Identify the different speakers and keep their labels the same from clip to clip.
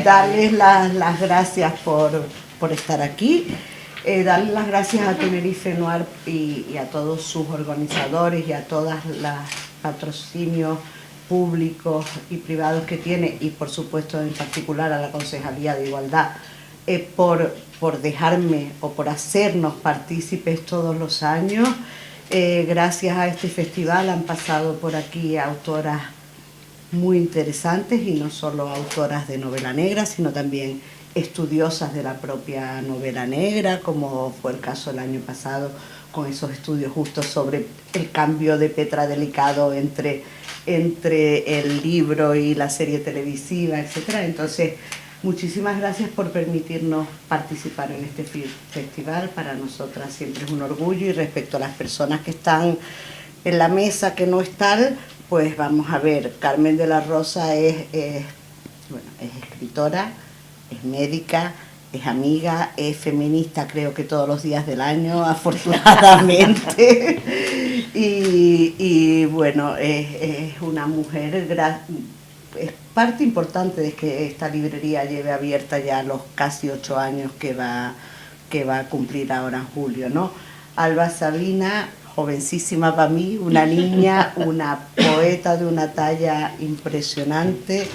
Speaker 1: darles las gracias por estar aquí, darles las gracias a Tenerife Noir y a todos sus organizadores y a todas las patrocinios públicos y privados que tiene, y por supuesto en particular a la Concejalía de Igualdad, por dejarme o por hacernos partícipes todos los años. Gracias a este festival han pasado por aquí autoras muy interesantes, y no solo autoras de novela negra, sino también estudiosas de la propia novela negra, como fue el caso el año pasado con esos estudios justos sobre el cambio de Petra Delicado entre el libro y la serie televisiva, etc. Entonces, muchísimas gracias por permitirnos participar en este festival. Para nosotras siempre es un orgullo, y respecto a las personas que están en la mesa, que no es tal, pues vamos a ver, Carmen de la Rosa es escritora, es médica, es amiga, es feminista, creo que todos los días del año, afortunadamente, y bueno, es una mujer, es parte importante de que esta librería lleve abierta ya los casi 8 años que va a cumplir ahora en julio, ¿no? Alba Sabina, jovencísima para mí, una niña, una poeta de una talla impresionante,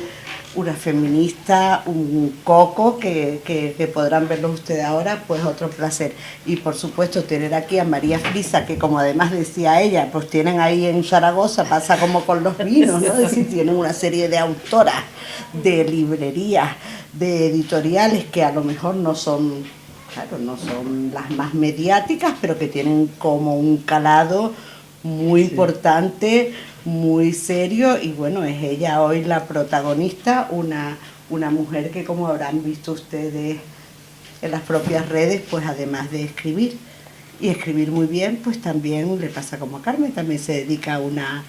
Speaker 1: una feminista, un coco que podrán verlo ustedes ahora, pues otro placer. Y por supuesto tener aquí a María Frisa, que como además decía ella, pues tienen ahí en Zaragoza, pasa como con los vinos, ¿no? Es decir, tienen una serie de autoras, de librerías, de editoriales que a lo mejor no son, claro, no son las más mediáticas, pero que tienen como un calado muy importante, muy serio, y bueno, es ella hoy la protagonista, una mujer que, como habrán visto ustedes en las propias redes, pues además de escribir, y escribir muy bien, pues también le pasa como a Carmen, también se dedica a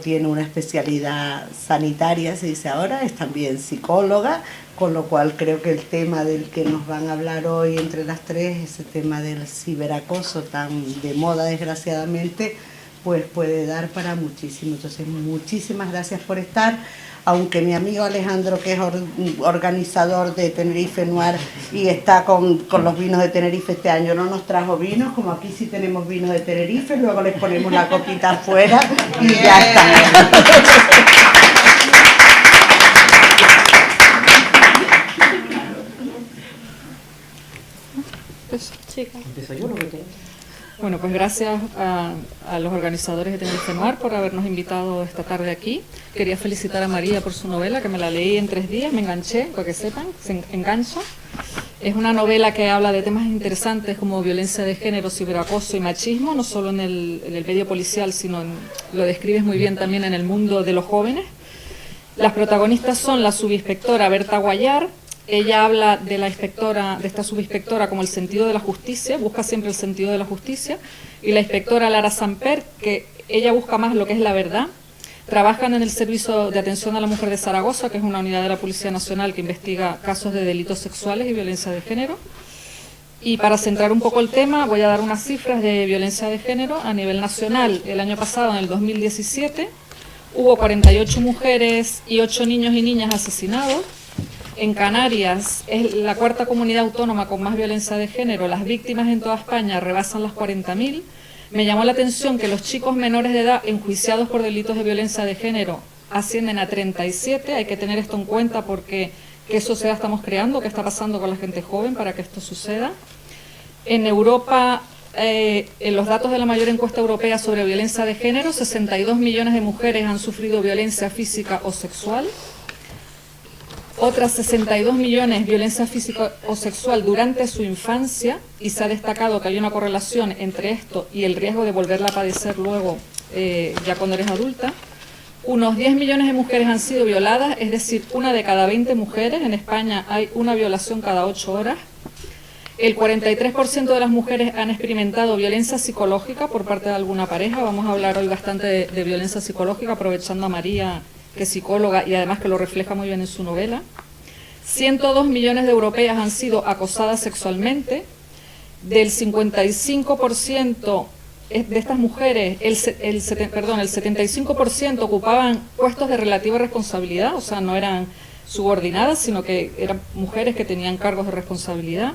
Speaker 1: tiene una especialidad sanitaria, se dice ahora, es también psicóloga, con lo cual creo que el tema del que nos van a hablar hoy entre las tres, ese tema del ciberacoso tan de moda desgraciadamente, pues puede dar para muchísimo. Entonces, muchísimas gracias por estar. Aunque mi amigo Alejandro, que es organizador de Tenerife Noir y está con los vinos de Tenerife este año, no nos trajo vinos, como aquí sí tenemos vinos de Tenerife, luego les ponemos la copita afuera y ya está.
Speaker 2: Empiezo yo, lo que te... Bueno, pues gracias a los organizadores de Tenerife Noir por habernos invitado esta tarde aquí. Quería felicitar a María por su novela, que me la leí en 3 días, me enganché, para que sepan, se engancha. Es una novela que habla de temas interesantes como violencia de género, ciberacoso y machismo, no solo en el medio policial, sino lo describes muy bien también en el mundo de los jóvenes. Las protagonistas son la subinspectora Berta Guayar. Ella habla de la inspectora, de esta subinspectora, como el sentido de la justicia, busca siempre el sentido de la justicia, y la inspectora Lara Samper, que ella busca más lo que es la verdad. Trabajan en el Servicio de Atención a la Mujer de Zaragoza, que es una unidad de la Policía Nacional que investiga casos de delitos sexuales y violencia de género. Y para centrar un poco el tema, voy a dar unas cifras de violencia de género a nivel nacional. El año pasado, en el 2017, hubo 48 mujeres y 8 niños y niñas asesinados. En Canarias es la 4ª comunidad autónoma con más violencia de género. Las víctimas en toda España rebasan las 40.000. Me llamó la atención que los chicos menores de edad enjuiciados por delitos de violencia de género ascienden a 37. Hay que tener esto en cuenta porque qué sociedad estamos creando, qué está pasando con la gente joven para que esto suceda. En Europa, en los datos de la mayor encuesta europea sobre violencia de género, 62 millones de mujeres han sufrido violencia física o sexual. Otras 62 millones violencia física o sexual durante su infancia, y se ha destacado que hay una correlación entre esto y el riesgo de volverla a padecer luego ya cuando eres adulta. Unos 10 millones de mujeres han sido violadas, es decir, 1 de cada 20 mujeres. En España hay una violación cada 8 horas. El 43% de las mujeres han experimentado violencia psicológica por parte de alguna pareja. Vamos a hablar hoy bastante de violencia psicológica, aprovechando a María, que es psicóloga y además que lo refleja muy bien en su novela. 102 millones de europeas han sido acosadas sexualmente. Del 55% de estas mujeres, el 75% ocupaban puestos de relativa responsabilidad, o sea, no eran subordinadas, sino que eran mujeres que tenían cargos de responsabilidad.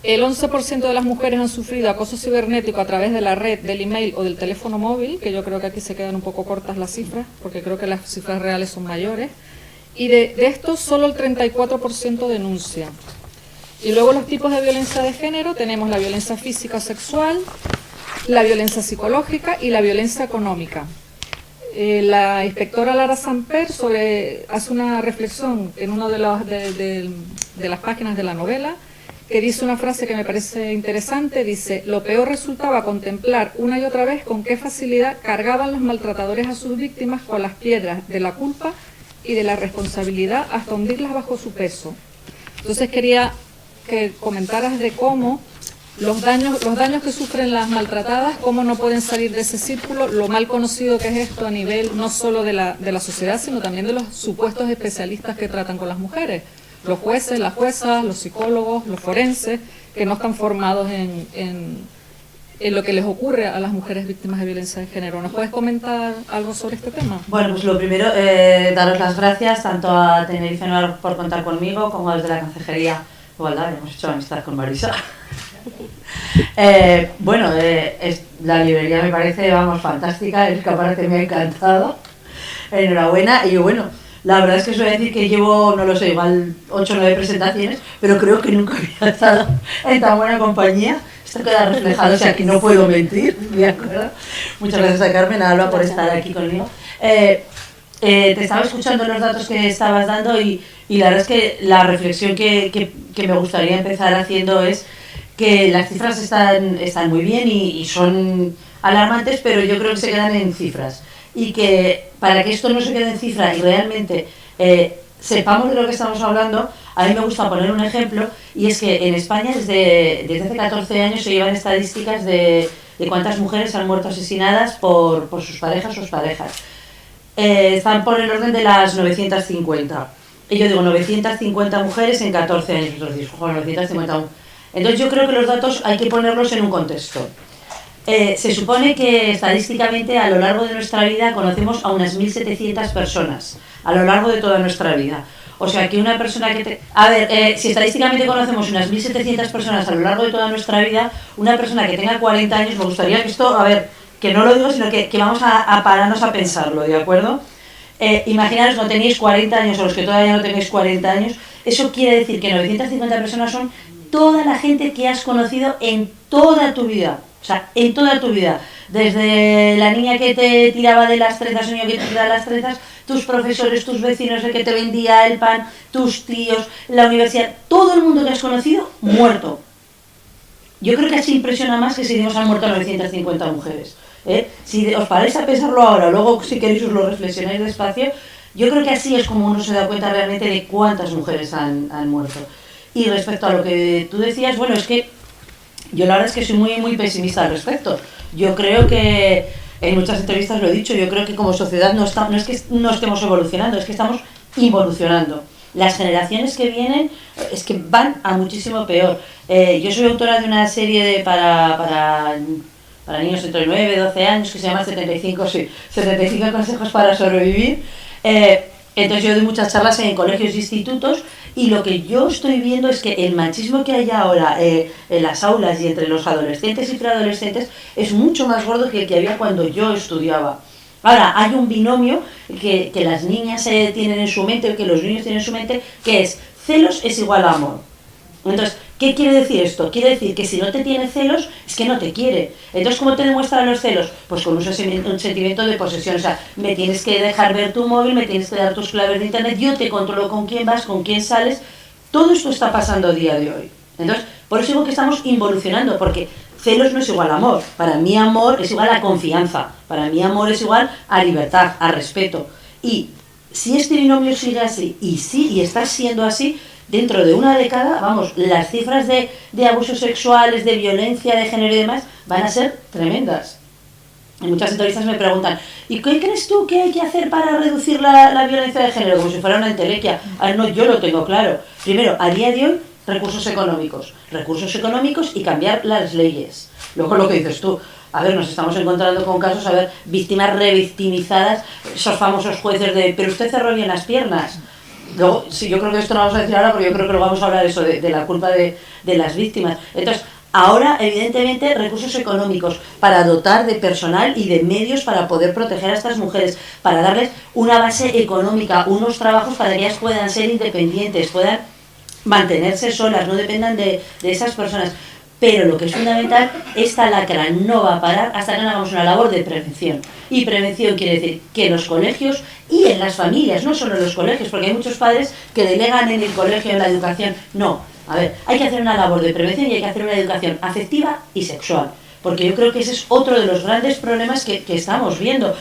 Speaker 2: El 11% de las mujeres han sufrido acoso cibernético a través de la red, del email o del teléfono móvil, que yo creo que aquí se quedan un poco cortas las cifras, porque creo que las cifras reales son mayores. Y de estos, solo el 34% denuncia. Y luego los tipos de violencia de género, tenemos la violencia física o sexual, la violencia psicológica y la violencia económica. La inspectora Lara Samper hace una reflexión en una de las páginas de la novela, que dice una frase que me parece interesante, dice: lo peor resultaba contemplar una y otra vez con qué facilidad cargaban los maltratadores a sus víctimas con las piedras de la culpa y de la responsabilidad hasta hundirlas bajo su peso. Entonces quería que comentaras de cómo los daños que sufren las maltratadas, cómo no pueden salir de ese círculo, lo mal conocido que es esto a nivel no solo de la sociedad, sino también de los supuestos especialistas que tratan con las mujeres. Los jueces, las juezas, los psicólogos, los forenses, que no están formados en lo que les ocurre a las mujeres víctimas de violencia de género. ¿Nos puedes comentar algo sobre este tema?
Speaker 3: Bueno, pues lo primero, daros las gracias tanto a Tenerife Noir por contar conmigo, como desde la Consejería de Igualdad. Hemos hecho amistad con Marisa. La librería me parece, fantástica, el escaparate me ha encantado. Enhorabuena. Y bueno, la verdad es que os voy a decir que llevo, no lo sé, igual 8 o 9 presentaciones, pero creo que nunca había estado en tan buena compañía. Esto queda reflejado, o sea que no puedo mentir, ¿de acuerdo? Muchas gracias a Carmen, a Alba por estar aquí conmigo. Te estaba escuchando los datos que estabas dando y la verdad es que la reflexión que me gustaría empezar haciendo es que las cifras están muy bien y son alarmantes, pero yo creo que se quedan en cifras. Y que para que esto no se quede en cifra y realmente sepamos de lo que estamos hablando, a mí me gusta poner un ejemplo, y es que en España desde hace 14 años se llevan estadísticas de cuántas mujeres han muerto asesinadas por sus parejas o sus parejas. Están por el orden de las 950. Y yo digo 950 mujeres en 14 años. Entonces, 950. Entonces yo creo que los datos hay que ponerlos en un contexto. Se supone que estadísticamente a lo largo de nuestra vida conocemos a unas 1.700 personas, a lo largo de toda nuestra vida. O sea que una persona que... si estadísticamente conocemos unas 1.700 personas a lo largo de toda nuestra vida, una persona que tenga 40 años, me gustaría que esto, que no lo digo, sino que vamos a pararnos a pensarlo, ¿de acuerdo? Imaginaros, no tenéis 40 años o los que todavía no tenéis 40 años, eso quiere decir que 950 personas son toda la gente que has conocido en toda tu vida. O sea, en toda tu vida, desde la niña que te tiraba de las trenzas, el niño que te tiraba de las trenzas, tus profesores, tus vecinos, el que te vendía el pan, tus tíos, la universidad, todo el mundo que has conocido, muerto. Yo creo que así impresiona más que si nos han muerto 950 mujeres. Si os paráis a pensarlo ahora, luego si queréis os lo reflexionáis despacio, yo creo que así es como uno se da cuenta realmente de cuántas mujeres han muerto. Y respecto a lo que tú decías, bueno, es que yo la verdad es que soy muy, muy pesimista al respecto. Yo creo que, en muchas entrevistas lo he dicho, yo creo que como sociedad no es que no estemos evolucionando, es que estamos involucionando. Las generaciones que vienen es que van a muchísimo peor. Yo soy autora de una serie para niños entre 9 y 12 años que se llama 75 consejos para sobrevivir. Entonces yo doy muchas charlas en colegios e institutos y lo que yo estoy viendo es que el machismo que hay ahora en las aulas y entre los adolescentes y preadolescentes es mucho más gordo que el que había cuando yo estudiaba. Ahora, hay un binomio que las niñas tienen en su mente, que los niños tienen en su mente, que es celos es igual a amor. Entonces, ¿qué quiere decir esto? Quiere decir que si no te tiene celos, es que no te quiere. Entonces, ¿cómo te demuestran los celos? Pues con un sentimiento de posesión. O sea, me tienes que dejar ver tu móvil, me tienes que dar tus claves de internet, yo te controlo con quién vas, con quién sales. Todo esto está pasando a día de hoy. Entonces, por eso digo que estamos involucionando, porque celos no es igual a amor. Para mí amor es igual a confianza. Para mí amor es igual a libertad, a respeto. Y si este binomio sigue así, y está siendo así, dentro de una década, las cifras de abusos sexuales, de violencia de género y demás, van a ser tremendas. En muchas entrevistas me preguntan, ¿y qué crees tú que hay que hacer para reducir la violencia de género? Como si fuera una entelequia. No, yo lo tengo claro. Primero, a día de hoy, recursos económicos y cambiar las leyes. Luego lo que dices tú, nos estamos encontrando con casos, víctimas revictimizadas, esos famosos jueces pero usted cerró bien las piernas. luego, sí, yo creo que esto no vamos a decir ahora, porque yo creo que lo vamos a hablar eso de la culpa de las víctimas. Entonces, ahora, evidentemente, recursos económicos para dotar de personal y de medios para poder proteger a estas mujeres, para darles una base económica, unos trabajos para que ellas puedan ser independientes, puedan mantenerse solas, no dependan de esas personas. Pero lo que es fundamental, esta lacra no va a parar hasta que no hagamos una labor de prevención. Y prevención quiere decir que en los colegios y en las familias, no solo en los colegios, porque hay muchos padres que delegan en el colegio, en la educación. No, a ver, hay que hacer una labor de prevención y hay que hacer una educación afectiva y sexual. Porque yo creo que ese es otro de los grandes problemas que estamos viendo.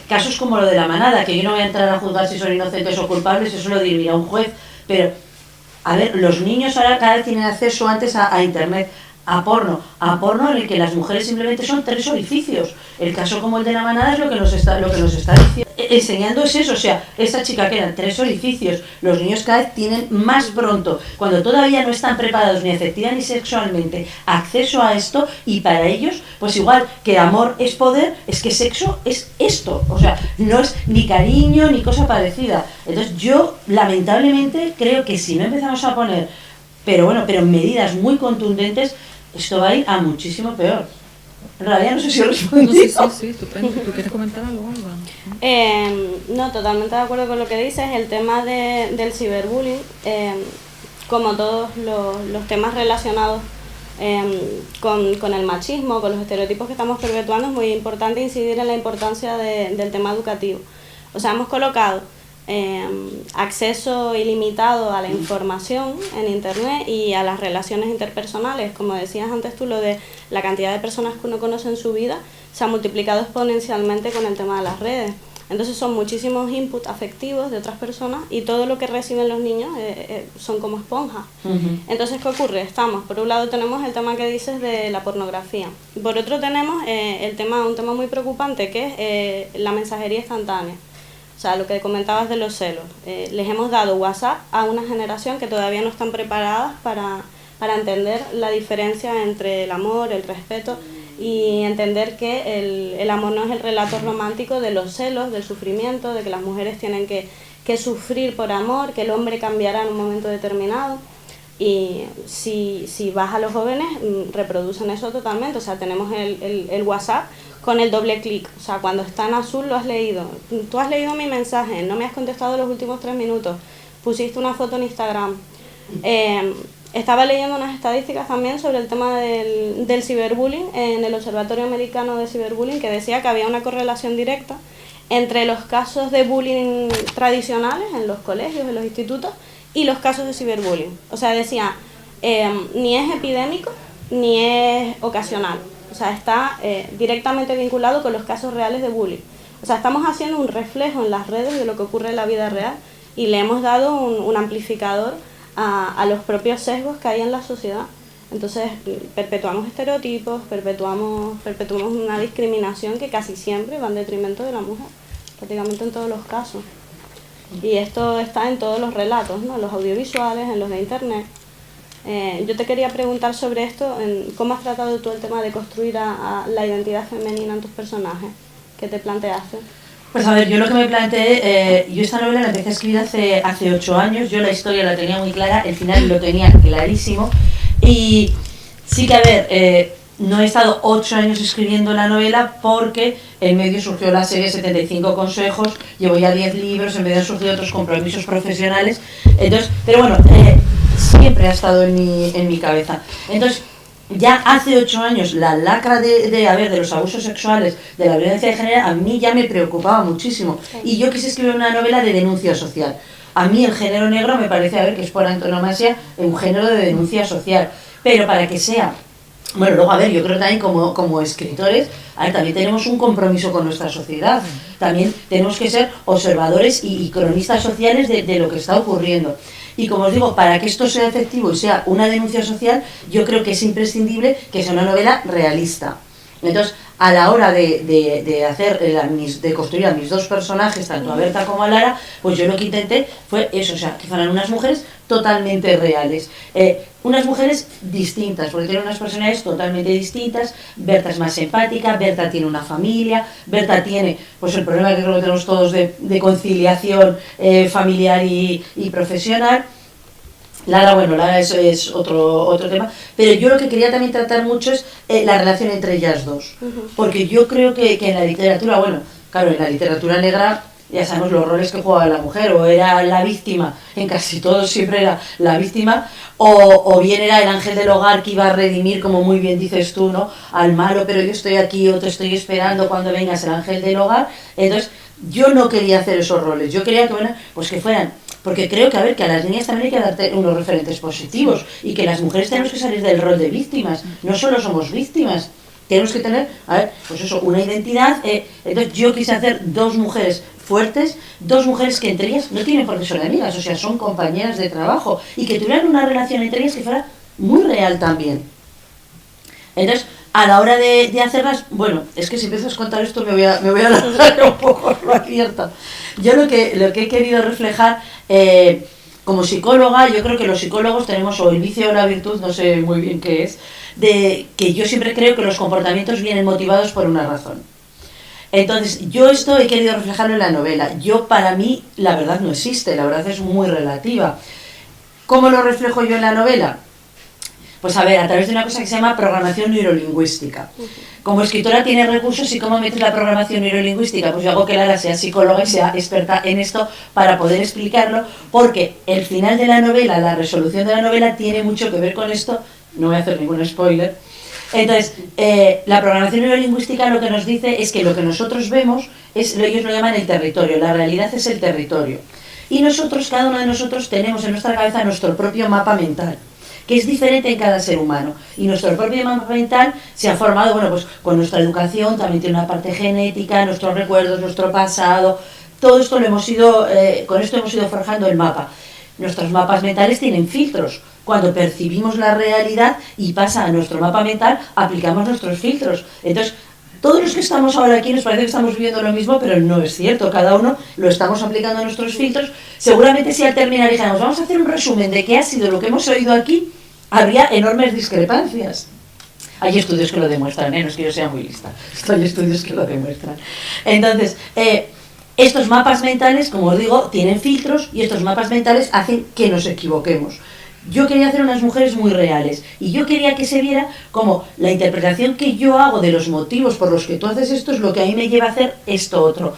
Speaker 3: Casos como lo de la manada, que yo no voy a entrar a juzgar si son inocentes o culpables, eso lo diría un juez, pero... A ver, los niños ahora cada vez tienen acceso antes a internet, a porno en el que las mujeres simplemente son 3 orificios. El caso como el de la manada es lo que nos está diciendo. Enseñando es eso, o sea, esa chica que eran 3 orificios, los niños cada vez tienen más pronto, cuando todavía no están preparados ni afectiva ni sexualmente, acceso a esto, y para ellos, pues igual que amor es poder, es que sexo es esto, o sea, no es ni cariño ni cosa parecida. Entonces yo, lamentablemente, creo que si no empezamos a poner, pero medidas muy contundentes, esto va a ir a muchísimo peor. En realidad no sé si he respondido.
Speaker 2: Sí, estupendo. ¿Tú quieres comentar algo, Alba?
Speaker 4: No, totalmente de acuerdo con lo que dices. El tema del ciberbullying, como todos los temas relacionados con el machismo, con los estereotipos que estamos perpetuando, es muy importante incidir en la importancia del tema educativo. O sea, hemos colocado acceso ilimitado a la información en internet y a las relaciones interpersonales. Como decías antes tú, lo de la cantidad de personas que uno conoce en su vida se ha multiplicado exponencialmente con el tema de las redes. Entonces son muchísimos inputs afectivos de otras personas y todo lo que reciben los niños son como esponjas. Entonces, ¿qué ocurre? Por un lado tenemos el tema que dices de la pornografía, y por otro tenemos un tema muy preocupante, que es la mensajería instantánea. O sea, lo que comentabas de los celos. Les hemos dado WhatsApp a una generación que todavía no están preparadas para entender la diferencia entre el amor, el respeto, y entender que el amor no es el relato romántico de los celos, del sufrimiento, de que las mujeres tienen que sufrir por amor, que el hombre cambiará en un momento determinado. Y si vas a los jóvenes, reproducen eso totalmente. O sea, tenemos el WhatsApp con el doble clic. O sea, cuando está en azul lo has leído. Tú has leído mi mensaje, no me has contestado los últimos 3 minutos, pusiste una foto en Instagram. Estaba leyendo unas estadísticas también sobre el tema del ciberbullying en el Observatorio Americano de Ciberbullying, que decía que había una correlación directa entre los casos de bullying tradicionales en los colegios, en los institutos, y los casos de ciberbullying. O sea, decía, ni es epidémico ni es ocasional. O sea, está directamente vinculado con los casos reales de bullying. O sea, estamos haciendo un reflejo en las redes de lo que ocurre en la vida real y le hemos dado un amplificador a los propios sesgos que hay en la sociedad. Entonces, perpetuamos estereotipos, perpetuamos una discriminación que casi siempre va en detrimento de la mujer, prácticamente en todos los casos. Y esto está en todos los relatos, ¿no? En los audiovisuales, en los de internet. Yo te quería preguntar sobre esto, ¿cómo has tratado tú el tema de construir a la identidad femenina en tus personajes? ¿Qué te planteaste?
Speaker 3: Pues a ver, yo lo que me planteé, yo esta novela la empecé a escribir hace 8 años, yo la historia la tenía muy clara, el final lo tenía clarísimo, y sí que a ver, no he estado 8 años escribiendo la novela porque en medio surgió la serie 75 consejos, llevo ya 10 libros, en medio han surgido otros compromisos profesionales, entonces, pero bueno, siempre ha estado en mi cabeza. Entonces, ya hace 8 años la lacra de los abusos sexuales, de la violencia de género, a mí ya me preocupaba muchísimo. Y yo quise escribir una novela de denuncia social. A mí el género negro me parece, que es por antonomasia un género de denuncia social. Pero para que sea... Bueno, luego, a ver, yo creo también como escritores, también tenemos un compromiso con nuestra sociedad. También tenemos que ser observadores y cronistas sociales de lo que está ocurriendo. Y como os digo, para que esto sea efectivo y sea una denuncia social, yo creo que es imprescindible que sea una novela realista. Entonces, a la hora de hacer de construir a mis dos personajes, tanto a Berta como a Lara, pues yo lo que intenté fue eso, o sea, que fueran unas mujeres totalmente reales, unas mujeres distintas, porque tienen unas personalidades totalmente distintas. Berta es más empática, Berta tiene una familia, Berta tiene pues el problema que creo que tenemos todos de conciliación familiar y profesional. Lara, bueno, Lara es otro tema, pero yo lo que quería también tratar mucho es la relación entre ellas dos, porque yo creo que en la literatura, bueno, claro, en la literatura negra ya sabemos los roles que jugaba la mujer, o era la víctima, en casi todos siempre era la víctima, o bien era el ángel del hogar que iba a redimir, como muy bien dices tú, ¿no?, al malo, pero yo estoy aquí o te estoy esperando cuando vengas, el ángel del hogar. Entonces yo no quería hacer esos roles, yo quería que, bueno, pues que fueran, porque creo que a las niñas también hay que darte unos referentes positivos, y que las mujeres tenemos que salir del rol de víctimas, no solo somos víctimas, tenemos que tener, pues eso, una identidad. Entonces yo quise hacer dos mujeres fuertes, dos mujeres que entre ellas no tienen por qué ser amigas, o sea, son compañeras de trabajo, y que tuvieran una relación entre ellas que fuera muy real también. Entonces, a la hora de hacerlas, bueno, es que si empiezas a contar esto me voy a lanzar un poco, lo advierto. Yo lo que he querido reflejar, como psicóloga, yo creo que los psicólogos tenemos o el vicio o la virtud, no sé muy bien qué es, de que yo siempre creo que los comportamientos vienen motivados por una razón. Entonces, yo esto he querido reflejarlo en la novela. Para mí, la verdad no existe, la verdad es muy relativa. ¿Cómo lo reflejo yo en la novela? Pues a ver, a través de una cosa que se llama programación neurolingüística. Como escritora tiene recursos, y ¿cómo metes la programación neurolingüística? Pues yo hago que Lara sea psicóloga y sea experta en esto para poder explicarlo, porque el final de la novela, la resolución de la novela, tiene mucho que ver con esto. No voy a hacer ningún spoiler. Entonces, la programación neurolingüística lo que nos dice es que lo que nosotros vemos, ellos lo llaman el territorio, la realidad es el territorio. Y nosotros, cada uno de nosotros, tenemos en nuestra cabeza nuestro propio mapa mental, que es diferente en cada ser humano. Y nuestro propio mapa mental se ha formado, bueno, pues con nuestra educación, también tiene una parte genética, nuestros recuerdos, nuestro pasado, todo esto lo hemos ido, con esto hemos ido forjando el mapa. Nuestros mapas mentales tienen filtros. Cuando percibimos la realidad y pasa a nuestro mapa mental, aplicamos nuestros filtros. Entonces, todos los que estamos ahora aquí nos parece que estamos viviendo lo mismo, pero no es cierto. Cada uno lo estamos aplicando a nuestros filtros. Seguramente si al terminar dijéramos, vamos a hacer un resumen de qué ha sido lo que hemos oído aquí, habría enormes discrepancias. Hay estudios que lo demuestran, no es que yo sea muy lista, hay estudios que lo demuestran. Entonces, estos mapas mentales, como os digo, tienen filtros, y estos mapas mentales hacen que nos equivoquemos. Yo quería hacer unas mujeres muy reales, y yo quería que se viera como la interpretación que yo hago de los motivos por los que tú haces esto es lo que a mí me lleva a hacer esto otro.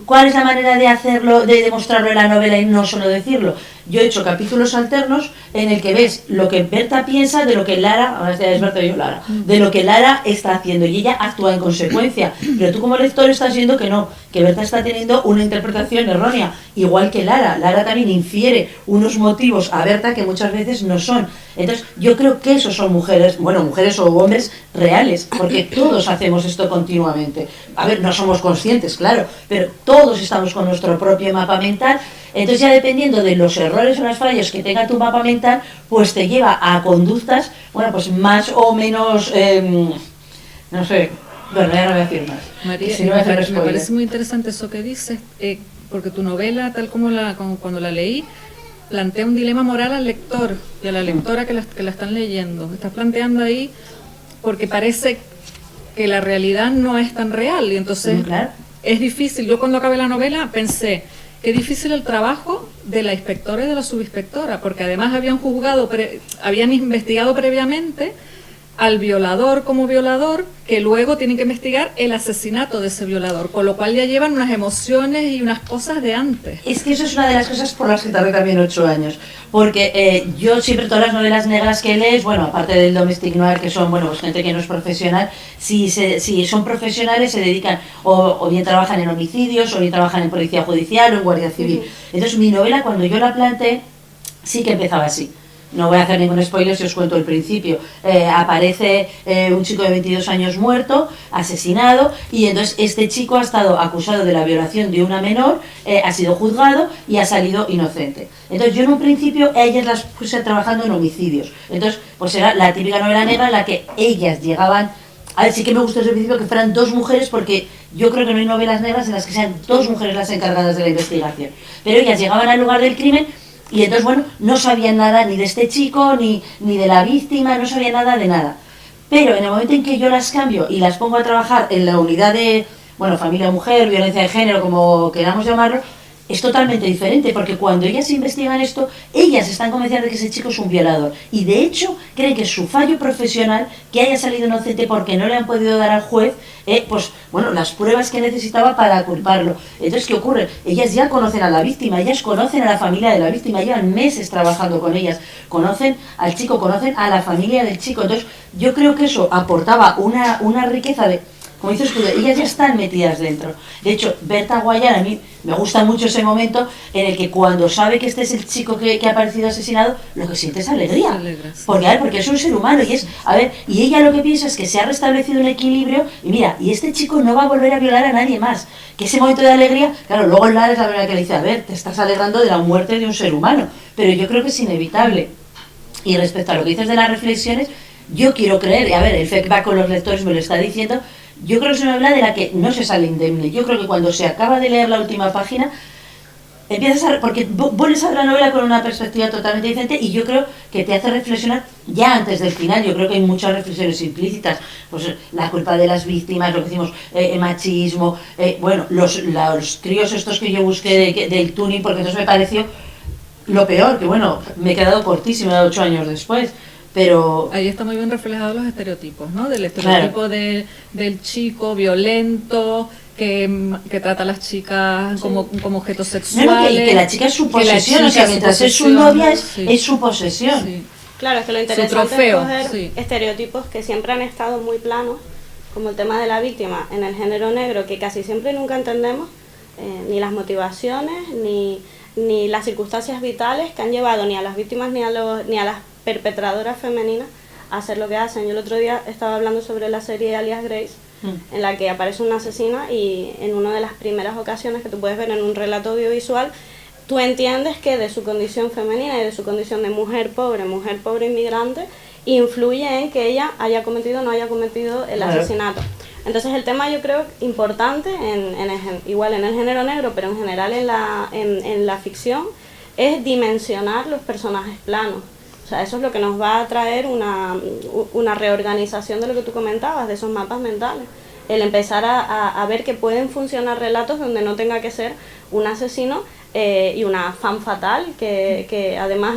Speaker 3: ¿Cuál es la manera de hacerlo, de demostrarlo en la novela y no solo decirlo? Yo he hecho capítulos alternos en el que ves lo que Berta piensa de lo que Lara, ahora es Berta y yo Lara, de lo que Lara está haciendo, y ella actúa en consecuencia. Pero tú como lector estás viendo que no, que Berta está teniendo una interpretación errónea, igual que Lara. Lara también infiere unos motivos a Berta que muchas veces no son. Entonces yo creo que esos son mujeres, bueno, mujeres o hombres reales, porque todos hacemos esto continuamente. A ver, no somos conscientes, claro, pero todos estamos con nuestro propio mapa mental. Entonces ya dependiendo de los errores o las fallas que tenga tu mapa mental, pues te lleva a conductas, bueno, pues más o menos, no sé, bueno, ya no voy a decir más.
Speaker 2: María,
Speaker 3: si no
Speaker 2: me parece muy interesante eso que dices, porque tu novela, tal como cuando la leí, plantea un dilema moral al lector y a la lectora que la están leyendo. Estás planteando ahí, porque parece que la realidad no es tan real, y entonces
Speaker 3: claro,
Speaker 2: es difícil. Yo cuando acabé la novela pensé, qué difícil el trabajo de la inspectora y de la subinspectora, porque además habían investigado previamente al violador como violador, que luego tienen que investigar el asesinato de ese violador, con lo cual ya llevan unas emociones y unas cosas de antes.
Speaker 3: Es que eso es una de las cosas por las que tardé también 8 años, porque yo siempre, todas las novelas negras que lees, bueno, aparte del domestic noir, que son, bueno, pues gente que no es profesional, si son profesionales se dedican, o bien trabajan en homicidios, o bien trabajan en policía judicial o en guardia civil. Entonces mi novela, cuando yo la planteé, sí que empezaba así. No voy a hacer ningún spoiler si os cuento el principio. Aparece un chico de 22 años muerto, asesinado, y entonces este chico ha estado acusado de la violación de una menor, ha sido juzgado y ha salido inocente. Entonces yo en un principio a ellas las puse trabajando en homicidios. Entonces pues era la típica novela negra en la que ellas llegaban A ver, sí que me gustó desde el principio que fueran dos mujeres, porque yo creo que no hay novelas negras en las que sean dos mujeres las encargadas de la investigación. Pero ellas llegaban al lugar del crimen y entonces, bueno, no sabían nada ni de este chico, ni de la víctima, no sabían nada de nada. Pero en el momento en que yo las cambio y las pongo a trabajar en la unidad de, bueno, familia o mujer, violencia de género, como queramos llamarlo, es totalmente diferente, porque cuando ellas investigan esto, ellas están convencidas de que ese chico es un violador. Y de hecho, creen que es su fallo profesional que haya salido inocente porque no le han podido dar al juez, pues, bueno, las pruebas que necesitaba para culparlo. Entonces, ¿qué ocurre? Ellas ya conocen a la víctima, ellas conocen a la familia de la víctima, llevan meses trabajando con ellas, conocen al chico, conocen a la familia del chico. Entonces, yo creo que eso aportaba una riqueza de... Como dices tú, ellas ya están metidas dentro. De hecho, Berta Guayar, a mí me gusta mucho ese momento en el que cuando sabe que este es el chico que ha aparecido asesinado, lo que siente es alegría. Porque, a ver, porque es un ser humano y es, a ver, y ella lo que piensa es que se ha restablecido un equilibrio y mira, y este chico no va a volver a violar a nadie más. Que ese momento de alegría, claro, luego Lara es la verdad que le dice, a ver, te estás alegrando de la muerte de un ser humano, pero yo creo que es inevitable. Y respecto a lo que dices de las reflexiones, yo quiero creer, y a ver, el feedback con los lectores me lo está diciendo, yo creo que es una novela de la que no se sale indemne. Yo creo que cuando se acaba de leer la última página, empiezas a... porque vuelves a ver la novela con una perspectiva totalmente diferente y yo creo que te hace reflexionar ya antes del final. Yo creo que hay muchas reflexiones implícitas, pues la culpa de las víctimas, lo que decimos, machismo, bueno, los críos estos que yo busqué del tuning, porque entonces me pareció lo peor, que bueno, me he quedado cortísima 8 años después. Pero
Speaker 2: ahí está muy bien reflejados los estereotipos, ¿no? Del estereotipo del chico violento que trata a las chicas como objetos sexuales.
Speaker 3: Y que la chica es su posesión, o sea, mientras es su novia es su posesión.
Speaker 4: Sí. Claro, es que lo interesante es coger estereotipos que siempre han estado muy planos, como el tema de la víctima en el género negro, que casi siempre nunca entendemos ni las motivaciones, ni las circunstancias vitales que han llevado ni a las víctimas ni a las perpetradoras femeninas a hacer lo que hacen. Yo el otro día estaba hablando sobre la serie Alias Grace, en la que aparece una asesina y en una de las primeras ocasiones que tú puedes ver en un relato audiovisual, tú entiendes que de su condición femenina y de su condición de mujer pobre inmigrante, influye en que ella haya cometido o no haya cometido el asesinato. Entonces el tema, yo creo, importante, igual en el género negro, pero en general en la ficción, es dimensionar los personajes planos. O sea, eso es lo que nos va a traer una reorganización de lo que tú comentabas, de esos mapas mentales. El empezar a ver que pueden funcionar relatos donde no tenga que ser un asesino y una femme fatale que además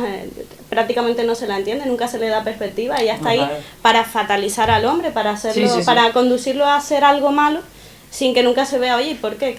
Speaker 4: prácticamente no se la entiende, nunca se le da perspectiva. Ella está ahí para fatalizar al hombre, para hacerlo, para conducirlo a hacer algo malo, sin que nunca se vea, oye, ¿por qué?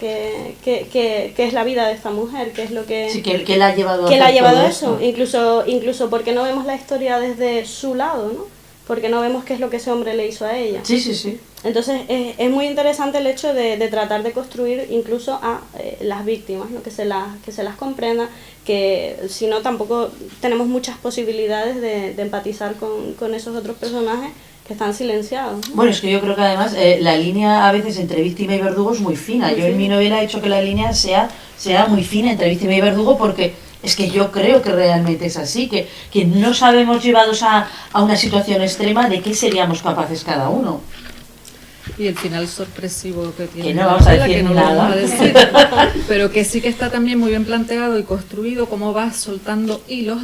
Speaker 4: ¿Qué es la vida de esta mujer? ¿Qué es lo que...
Speaker 3: Sí, que la ha llevado
Speaker 4: a eso? Incluso porque no vemos la historia desde su lado, ¿no? Porque no vemos qué es lo que ese hombre le hizo a ella.
Speaker 3: Sí.
Speaker 4: Entonces es muy interesante el hecho de tratar de construir incluso a las víctimas, ¿no? que se las comprenda, que si no tampoco tenemos muchas posibilidades de empatizar con esos otros personajes que están silenciados, ¿no?
Speaker 3: Bueno, es que yo creo que además la línea a veces entre víctima y verdugo es muy fina. Yo en mi novela he hecho que la línea sea muy fina entre víctima y verdugo, porque es que yo creo que realmente es así, que no sabemos, llevados a una situación extrema, de qué seríamos capaces cada uno.
Speaker 2: Y el final sorpresivo que tiene.
Speaker 3: Que no vamos a decir nada.
Speaker 2: Pero que sí que está también muy bien planteado y construido, cómo va soltando hilos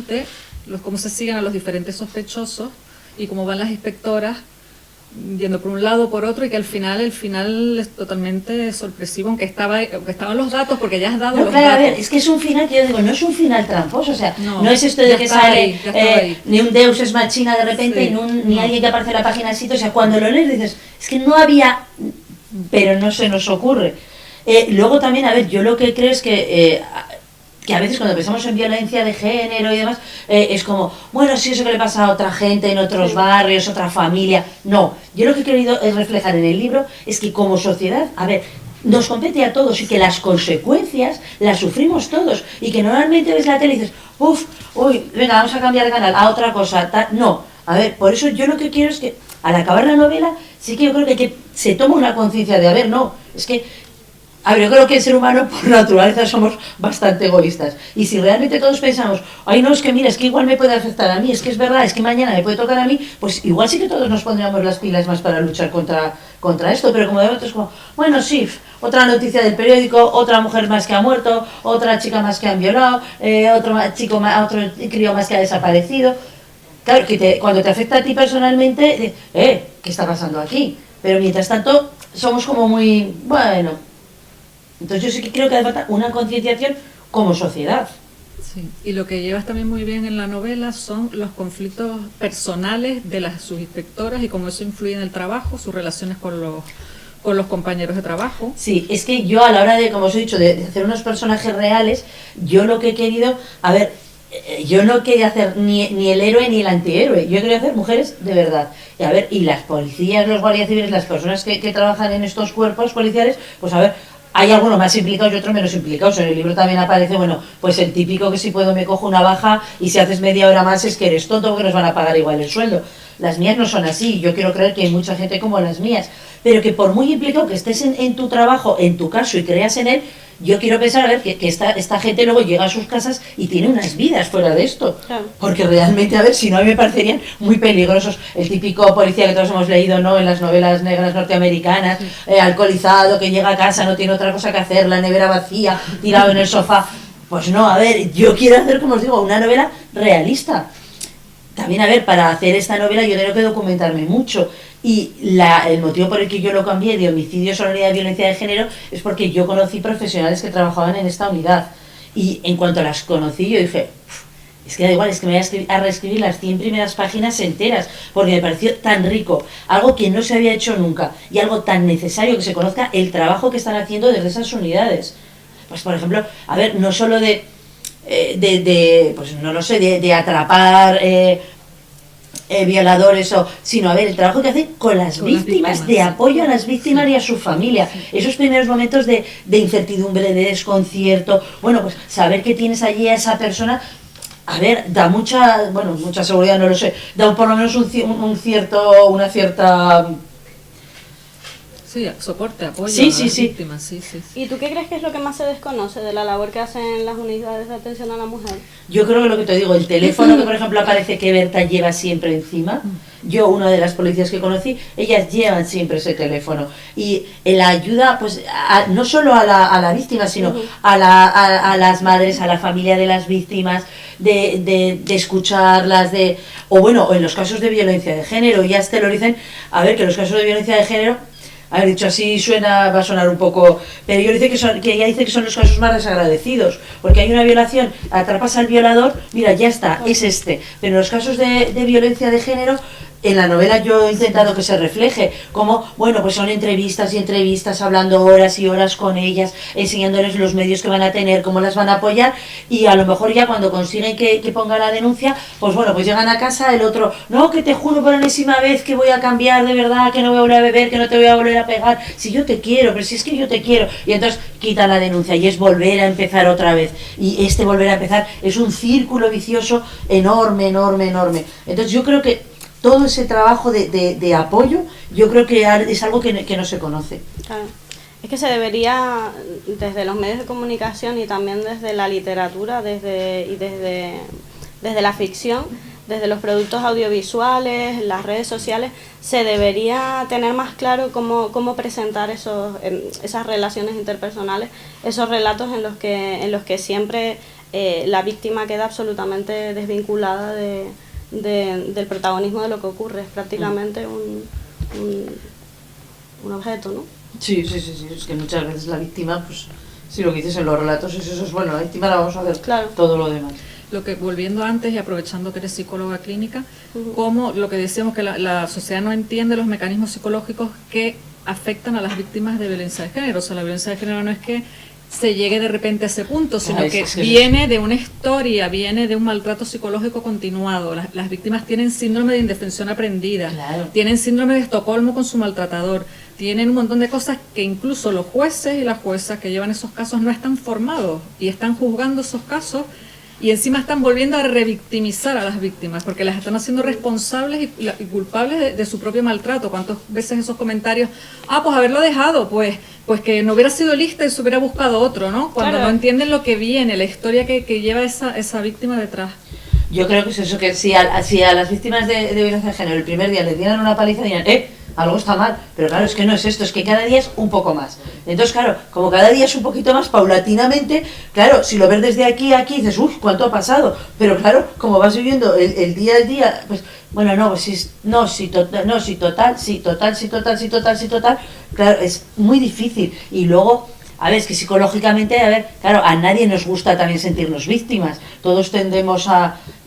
Speaker 2: cómo se siguen a los diferentes sospechosos y cómo van las inspectoras yendo por un lado o por otro, y que al final es totalmente sorpresivo, aunque estaban los datos, porque ya has dado los datos.
Speaker 3: A ver, es que es un final que yo digo, no es un final tramposo, o sea, no es esto de que sale ni un Deus ex machina de repente, ni alguien que aparece en la página del sitio, o sea, cuando lo lees dices, es que no había, pero no se nos ocurre. Luego también, a ver, yo lo que creo es que a veces cuando pensamos en violencia de género y demás, es como, bueno, sí, eso que le pasa a otra gente en otros barrios, otra familia. No, yo lo que he querido es reflejar en el libro es que como sociedad, a ver, nos compete a todos y que las consecuencias las sufrimos todos, y que normalmente ves la tele y dices, venga, vamos a cambiar de canal a otra cosa. No, a ver, por eso yo lo que quiero es que al acabar la novela, sí que yo creo que se toma una conciencia de, a ver, no, es que A ver, yo creo que el ser humano por naturaleza somos bastante egoístas. Y si realmente todos pensamos, ay no, es que mira, es que igual me puede afectar a mí, es que es verdad, es que mañana me puede tocar a mí, pues igual sí que todos nos pondríamos las pilas más para luchar contra esto. Pero como de momento es como, bueno, sí, otra noticia del periódico, otra mujer más que ha muerto, otra chica más que han violado, otro crío más que ha desaparecido. Claro, que cuando te afecta a ti personalmente, ¿qué está pasando aquí? Pero mientras tanto, somos como muy, bueno. Entonces yo sí que creo que hace falta una concienciación como sociedad.
Speaker 2: Sí. Y lo que llevas también muy bien en la novela son los conflictos personales de las subinspectoras y cómo eso influye en el trabajo, sus relaciones con los compañeros de trabajo.
Speaker 3: Sí, es que yo a la hora de, como os he dicho, de hacer unos personajes reales, yo lo que he querido, a ver, yo no quería hacer ni el héroe ni el antihéroe, yo quería hacer mujeres de verdad. Y a ver, y las policías, los guardias civiles, las personas que trabajan en estos cuerpos policiales, pues a ver, hay algunos más implicados y otros menos implicados. En el libro también aparece, bueno, pues el típico que si puedo me cojo una baja y si haces media hora más es que eres tonto porque nos van a pagar igual el sueldo. Las mías no son así, yo quiero creer que hay mucha gente como las mías, pero que por muy implicado que estés en tu trabajo, en tu caso y creas en él, yo quiero pensar, a ver, que esta gente luego llega a sus casas y tiene unas vidas fuera de esto.
Speaker 4: Claro.
Speaker 3: Porque realmente, a ver, si no, a mí me parecerían muy peligrosos. El típico policía que todos hemos leído, ¿no?, en las novelas negras norteamericanas, alcoholizado, que llega a casa, no tiene otra cosa que hacer, la nevera vacía, tirado en el sofá. Pues no, a ver, yo quiero hacer, como os digo, una novela realista. También, a ver, para hacer esta novela yo tengo que documentarme mucho. Y el motivo por el que yo lo cambié de homicidios a la unidad de violencia de género es porque yo conocí profesionales que trabajaban en esta unidad. Y en cuanto las conocí, yo dije, es que da igual, es que me voy a reescribir las 100 primeras páginas enteras, porque me pareció tan rico, algo que no se había hecho nunca, y algo tan necesario que se conozca el trabajo que están haciendo desde esas unidades. Pues, por ejemplo, a ver, no solo pues no lo sé, de atrapar violadores, sino a ver, el trabajo que hacen con las víctimas, de apoyo a las víctimas y a su familia. Esos primeros momentos de incertidumbre, de desconcierto, bueno, pues saber que tienes allí a esa persona, a ver, da mucha seguridad, no lo sé, da por lo menos una cierta...
Speaker 2: Sí, soporte, apoyo
Speaker 3: sí,
Speaker 2: a
Speaker 3: sí,
Speaker 2: las
Speaker 3: sí.
Speaker 2: víctimas, sí.
Speaker 4: ¿Y tú qué crees que es lo que más se desconoce de la labor que hacen las unidades de atención a la mujer?
Speaker 3: Yo creo que lo que te digo, el teléfono que por ejemplo aparece que Berta lleva siempre encima, yo una de las policías que conocí, ellas llevan siempre ese teléfono y la ayuda pues no solo a la víctima, sino a las madres, a la familia de las víctimas, de escucharlas, o en los casos de violencia de género, ya te lo dicen, a ver, que los casos de violencia de género, haber dicho así va a sonar un poco, pero yo dice que ella dice que son los casos más desagradecidos, porque hay una violación, atrapas al violador, mira, ya está, es este, pero en los casos de violencia de género, en la novela yo he intentado que se refleje, como, pues son entrevistas y entrevistas, hablando horas y horas con ellas, enseñándoles los medios que van a tener, cómo las van a apoyar, y a lo mejor ya cuando consiguen que ponga la denuncia, pues llegan a casa, el otro, no, que te juro por enésima vez que voy a cambiar de verdad, que no voy a volver a beber, que no te voy a volver a pegar, si yo te quiero, pero si es que yo te quiero, y entonces quita la denuncia, y es volver a empezar otra vez, y volver a empezar es un círculo vicioso enorme, enorme, enorme. Entonces yo creo que todo ese trabajo de apoyo, yo creo que es algo que no se conoce.
Speaker 4: Claro. Es que se debería, desde los medios de comunicación y también desde la literatura, desde la ficción, desde los productos audiovisuales, las redes sociales, se debería tener más claro cómo presentar esas relaciones interpersonales, esos relatos en los que siempre la víctima queda absolutamente desvinculada del protagonismo de lo que ocurre, es prácticamente un objeto, ¿no?
Speaker 3: Sí, es que muchas veces la víctima, pues, si lo que dices en los relatos es eso, es la víctima la vamos a hacer, claro, todo lo demás.
Speaker 2: Lo que, volviendo antes y aprovechando que eres psicóloga clínica, como lo que decíamos que la sociedad no entiende los mecanismos psicológicos que afectan a las víctimas de violencia de género. O sea, la violencia de género no es que se llegue de repente a ese punto, sino que viene de una historia, viene de un maltrato psicológico continuado. Las víctimas tienen síndrome de indefensión aprendida, tienen síndrome de Estocolmo con su maltratador, tienen un montón de cosas que incluso los jueces y las juezas que llevan esos casos no están formados y están juzgando esos casos y encima están volviendo a revictimizar a las víctimas, porque las están haciendo responsables y culpables de su propio maltrato. ¿Cuántas veces esos comentarios, pues haberlo dejado, pues que no hubiera sido lista y se hubiera buscado otro, ¿no? Cuando
Speaker 4: Claro.
Speaker 2: no entienden lo que viene, la historia que lleva esa víctima detrás.
Speaker 3: Yo creo que es eso, que si a las víctimas de violencia de género el primer día les dieran una paliza, dirían, algo está mal, pero claro, es que no es esto, es que cada día es un poco más. Entonces, claro, como cada día es un poquito más paulatinamente, claro, si lo ves desde aquí a aquí, dices, ¿cuánto ha pasado? Pero claro, como vas viviendo el día al día, pues, bueno, no, pues total, claro, es muy difícil. Y luego, a ver, es que psicológicamente, claro, a nadie nos gusta también sentirnos víctimas. Todos tendemos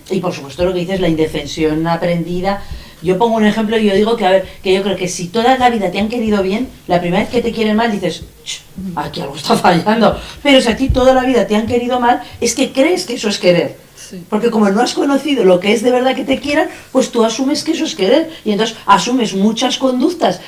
Speaker 3: y por supuesto lo que dices, la indefensión aprendida. Yo pongo un ejemplo y yo digo que yo creo que si toda la vida te han querido bien, la primera vez que te quieren mal dices, aquí algo está fallando. Pero si a ti toda la vida te han querido mal, es que crees que eso es querer.
Speaker 2: Sí.
Speaker 3: Porque como no has conocido lo que es de verdad que te quieran, pues tú asumes que eso es querer. Y entonces asumes muchas conductas.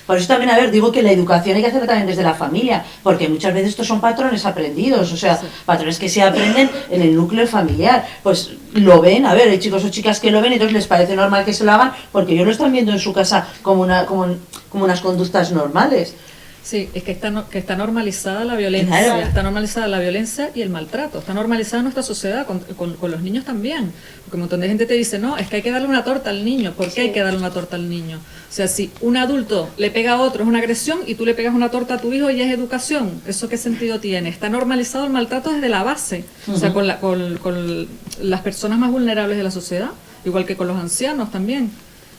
Speaker 3: Por eso también, digo que la educación hay que hacerla también desde la familia. Porque muchas veces estos son patrones aprendidos. O sea, sí, patrones que se aprenden en el núcleo familiar. Pues lo ven, hay chicos o chicas que lo ven y entonces les parece normal que se lo hagan porque ellos lo están viendo en su casa como unas conductas normales.
Speaker 2: Sí, es que está normalizada la violencia, claro. Está normalizada la violencia y el maltrato, está normalizada nuestra sociedad, con los niños también, porque un montón de gente te dice, no, es que hay que darle una torta al niño. ¿Por qué hay que darle una torta al niño? O sea, si un adulto le pega a otro es una agresión y tú le pegas una torta a tu hijo y es educación, ¿eso qué sentido tiene? Está normalizado el maltrato desde la base, o sea, con las personas más vulnerables de la sociedad, igual que con los ancianos también.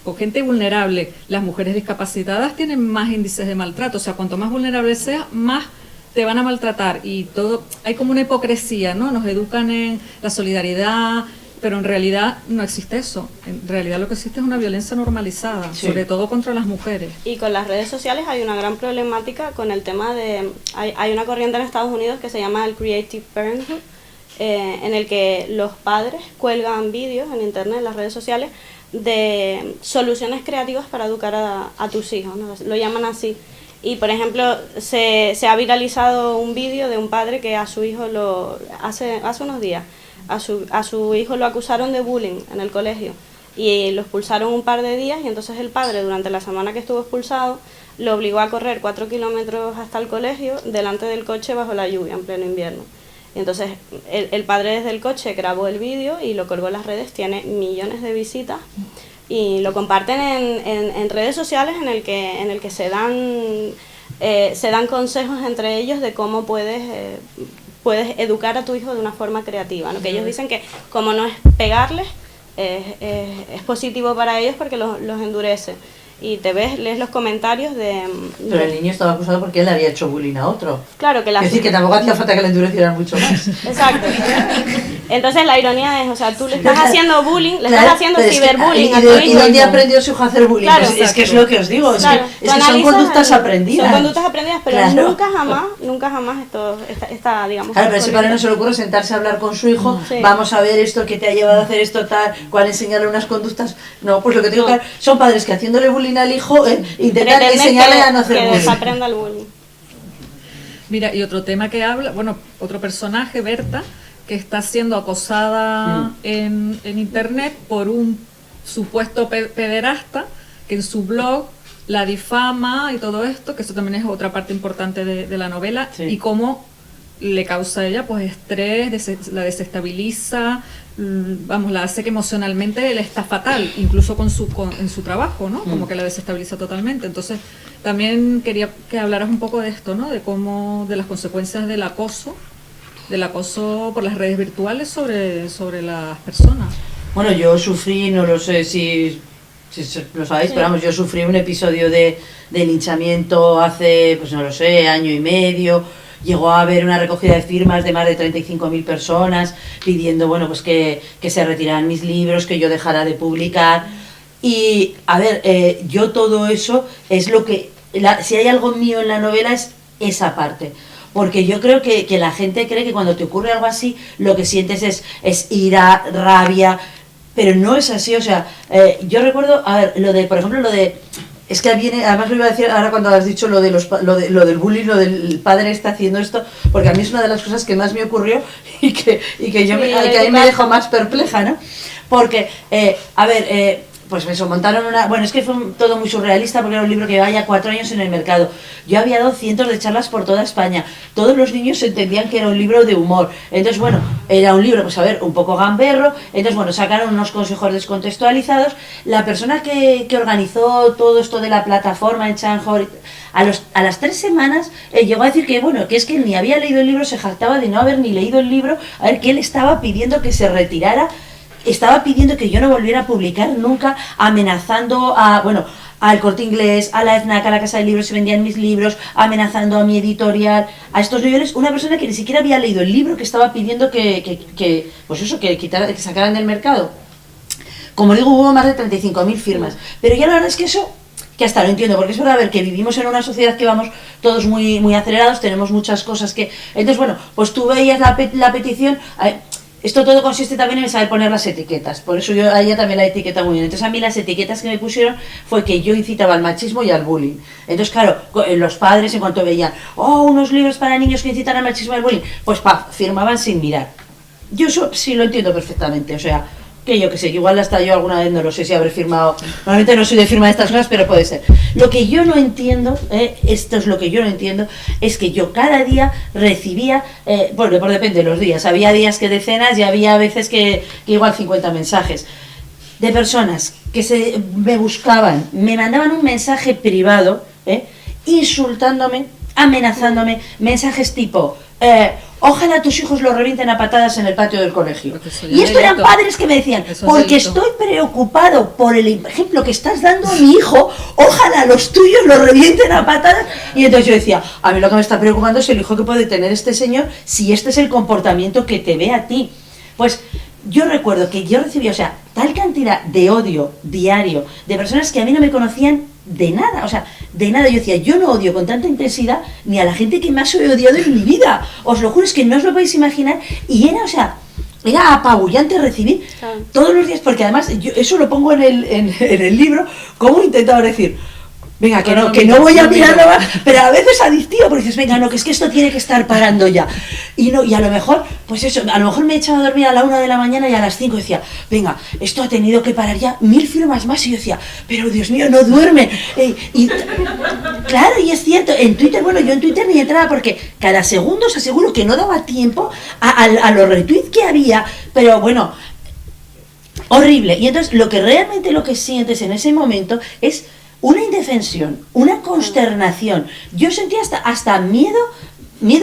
Speaker 2: O gente vulnerable, las mujeres discapacitadas tienen más índices de maltrato, o sea, cuanto más vulnerable seas, más te van a maltratar, y todo, hay como una hipocresía, ¿no? Nos educan en la solidaridad, pero en realidad no existe eso, en realidad lo que existe es una violencia normalizada, sí, sobre todo contra las mujeres.
Speaker 4: Y con las redes sociales hay una gran problemática con el tema de, hay una corriente en Estados Unidos que se llama el Creative Parenthood, en el que los padres cuelgan vídeos en internet, en las redes sociales, de soluciones creativas para educar a tus hijos, ¿no? Lo llaman así. Y por ejemplo, se ha viralizado un vídeo de un padre que a su hijo hace unos días, a su hijo lo acusaron de bullying en el colegio y lo expulsaron un par de días, y entonces el padre, durante la semana que estuvo expulsado, lo obligó a correr 4 kilómetros hasta el colegio delante del coche bajo la lluvia en pleno invierno. Y entonces el padre desde el coche grabó el vídeo y lo colgó en las redes, tiene millones de visitas y lo comparten en redes sociales en el que se dan consejos entre ellos de cómo puedes educar a tu hijo de una forma creativa, ¿no? Que ellos dicen que como no es pegarles, es positivo para ellos porque los endurece. Y lees los comentarios de...
Speaker 3: Pero el niño estaba acusado porque él había hecho bullying a otro.
Speaker 4: Claro que
Speaker 3: es decir, que tampoco hacía falta que le endurecieran mucho más.
Speaker 4: Exacto. Entonces la ironía es, o sea, tú le estás haciendo bullying, le estás haciendo ciberbullying a tu hijo.
Speaker 3: ¿Y dónde aprendió su hijo a hacer bullying?
Speaker 4: Claro,
Speaker 3: pues es que es lo que os digo,
Speaker 4: claro,
Speaker 3: es que son conductas aprendidas.
Speaker 4: Son conductas aprendidas, pero claro, nunca jamás esto está digamos...
Speaker 3: Claro, pero ese padre no se le ocurre sentarse a hablar con su hijo, sí, vamos a ver esto que te ha llevado a hacer esto tal, cuál enseñarle unas conductas... No, pues lo que te digo, claro, son padres que haciéndole bullying al hijo intentan enseñarle a no hacer bullying.
Speaker 4: Que desaprenda el bullying.
Speaker 2: Mira, y otro tema que habla, otro personaje, Berta, que está siendo acosada en internet por un supuesto pederasta que en su blog la difama y todo esto, que eso también es otra parte importante de la novela, sí, y cómo le causa a ella pues estrés, la desestabiliza, la hace que emocionalmente le está fatal, incluso en su trabajo, ¿no? Como que la desestabiliza totalmente. Entonces también quería que hablaras un poco de esto, ¿no? De las consecuencias del acoso por las redes virtuales sobre las personas.
Speaker 3: Bueno, yo sufrí, no lo sé si lo sabéis, sí, pero vamos, yo sufrí un episodio de linchamiento hace, pues no lo sé, año y medio. Llegó a haber una recogida de firmas de más de 35.000 personas pidiendo, pues que se retiraran mis libros, que yo dejara de publicar. Y, a ver, yo todo eso es lo que... si hay algo mío en la novela es esa parte. Porque yo creo que la gente cree que cuando te ocurre algo así, lo que sientes es ira, rabia, pero no es así. O sea, yo recuerdo, a ver, por ejemplo, lo de Es que viene, además lo iba a decir ahora cuando has dicho lo de lo del bullying, lo del padre está haciendo esto, porque a mí es una de las cosas que más me ocurrió y que yo
Speaker 4: Sí,
Speaker 3: que a mí me dejó más perpleja, ¿no? Porque, pues eso, montaron una... Bueno, es que fue todo muy surrealista porque era un libro que llevaba ya 4 años en el mercado. Yo había dado cientos de charlas por toda España. Todos los niños entendían que era un libro de humor. Entonces, bueno, era un libro, pues a ver, un poco gamberro. Entonces, bueno, sacaron unos consejos descontextualizados. La persona que organizó todo esto de la plataforma en Chanjo, a las 3 semanas llegó a decir que, bueno, que es que ni había leído el libro, se jactaba de no haber ni leído el libro, a ver, que él estaba pidiendo que se retirara. Estaba pidiendo que yo no volviera a publicar nunca, amenazando al Corte Inglés, a la FNAC, a la Casa de Libros, se vendían mis libros, amenazando a mi editorial, a estos niveles. Una persona que ni siquiera había leído el libro, que estaba pidiendo que sacaran del mercado. Como digo, hubo más de 35.000 firmas. Pero ya la verdad es que eso, que hasta lo entiendo, porque es verdad, a ver, que vivimos en una sociedad que vamos todos muy, muy acelerados, tenemos muchas cosas que... Entonces, bueno, pues tú veías la petición... Esto todo consiste también en saber poner las etiquetas, por eso yo a ella también la etiqueta muy bien. Entonces a mí las etiquetas que me pusieron fue que yo incitaba al machismo y al bullying. Entonces claro, los padres en cuanto veían, unos libros para niños que incitan al machismo y al bullying, pues firmaban sin mirar. Yo eso sí lo entiendo perfectamente, o sea, que yo que sé, igual hasta yo alguna vez no lo sé si habré firmado, normalmente no soy de firma de estas cosas, pero puede ser. Lo que yo no entiendo, esto es lo que yo no entiendo, es que yo cada día recibía, bueno, depende de los días, había días que decenas y había veces que igual 50 mensajes de personas que me buscaban, me mandaban un mensaje privado, insultándome, amenazándome, mensajes tipo... ojalá tus hijos lo revienten a patadas en el patio del colegio. Y esto eran padres que me decían, porque estoy preocupado por el ejemplo que estás dando a mi hijo, ojalá los tuyos lo revienten a patadas. Y entonces yo decía, a mí lo que me está preocupando es el hijo que puede tener este señor si este es el comportamiento que te ve a ti. Pues yo recuerdo que yo recibí, o sea, tal cantidad de odio diario de personas que a mí no me conocían de nada, o sea, de nada. Yo decía, yo no odio con tanta intensidad ni a la gente que más he odiado en mi vida, os lo juro, es que no os lo podéis imaginar. Y era, o sea, era apabullante recibir todos los días, porque además yo eso lo pongo en el libro, como intentaba decir, venga, que no voy a mirarlo más, pero a veces adictivo, porque dices, venga, no, que es que esto tiene que estar parando ya. Y a lo mejor, pues eso, a lo mejor me echaba a dormir a la 1 de la mañana y a las 5 decía, venga, esto ha tenido que parar ya, 1000 firmas más, y yo decía, pero Dios mío, no duermen. Claro, y es cierto, en Twitter, bueno, yo en Twitter ni entraba porque cada segundo os aseguro que no daba tiempo a los retweets que había, pero bueno, horrible. Y entonces, lo que sientes en ese momento es una indefensión, una consternación. Yo sentía hasta miedo,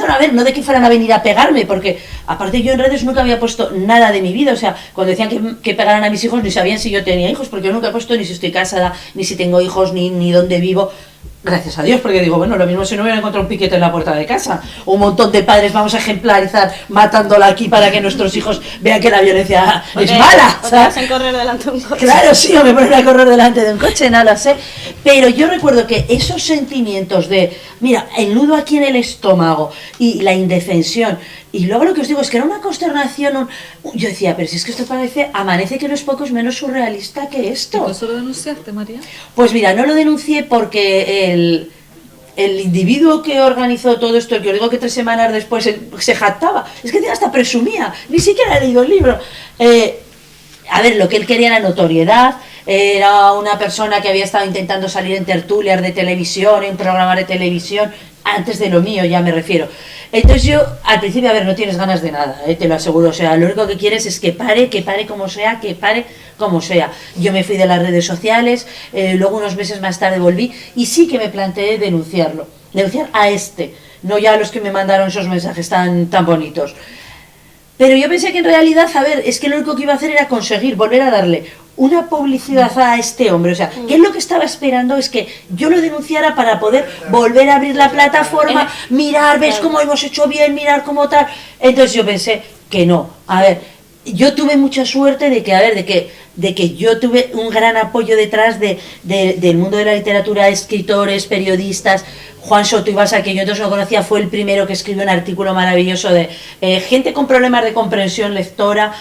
Speaker 3: a ver, no de que fueran a venir a pegarme, porque aparte yo en redes nunca había puesto nada de mi vida, o sea, cuando decían que pegaran a mis hijos ni sabían si yo tenía hijos, porque yo nunca he puesto ni si estoy casada, ni si tengo hijos, ni dónde vivo. Gracias a Dios, porque digo, bueno, lo mismo si no hubiera encontrado un piquete en la puerta de casa. Un montón de padres vamos a ejemplarizar matándola aquí para que nuestros hijos vean que la violencia es mala.
Speaker 4: O te hacen correr delante de un coche.
Speaker 3: Claro, sí, o me ponen a correr delante de un coche, no lo sé. Pero yo recuerdo que esos sentimientos de, mira, el nudo aquí en el estómago y la indefensión, y luego lo que os digo es que era una consternación, yo decía, pero si es que esto amanece que no es poco, es menos surrealista que esto.
Speaker 2: ¿Y por eso lo denunciaste, María?
Speaker 3: Pues mira, no lo denuncié porque el individuo que organizó todo esto, el que os digo que 3 semanas después se jactaba, es que hasta presumía, ni siquiera he leído el libro. A ver, lo que él quería era notoriedad, era una persona que había estado intentando salir en tertulias de televisión, en programas de televisión, antes de lo mío ya me refiero. Entonces yo, al principio, a ver, no tienes ganas de nada, te lo aseguro, o sea, lo único que quieres es que pare como sea, Yo me fui de las redes sociales, luego unos meses más tarde volví, y sí que me planteé denunciar a no ya a los que me mandaron esos mensajes tan bonitos. Pero yo pensé que en realidad, a ver, es que lo único que iba a hacer era conseguir volver a darle una publicidad a este hombre, o sea, que él lo que estaba esperando es que yo lo denunciara para poder volver a abrir la plataforma, mirar, ves cómo hemos hecho bien, mirar cómo tal. Entonces yo pensé que no, a ver, yo tuve mucha suerte de que yo tuve un gran apoyo detrás del mundo de la literatura, escritores, periodistas. Juan Soto Ibasa, que yo entonces no conocía, fue el primero que escribió un artículo maravilloso de gente con problemas de comprensión lectora.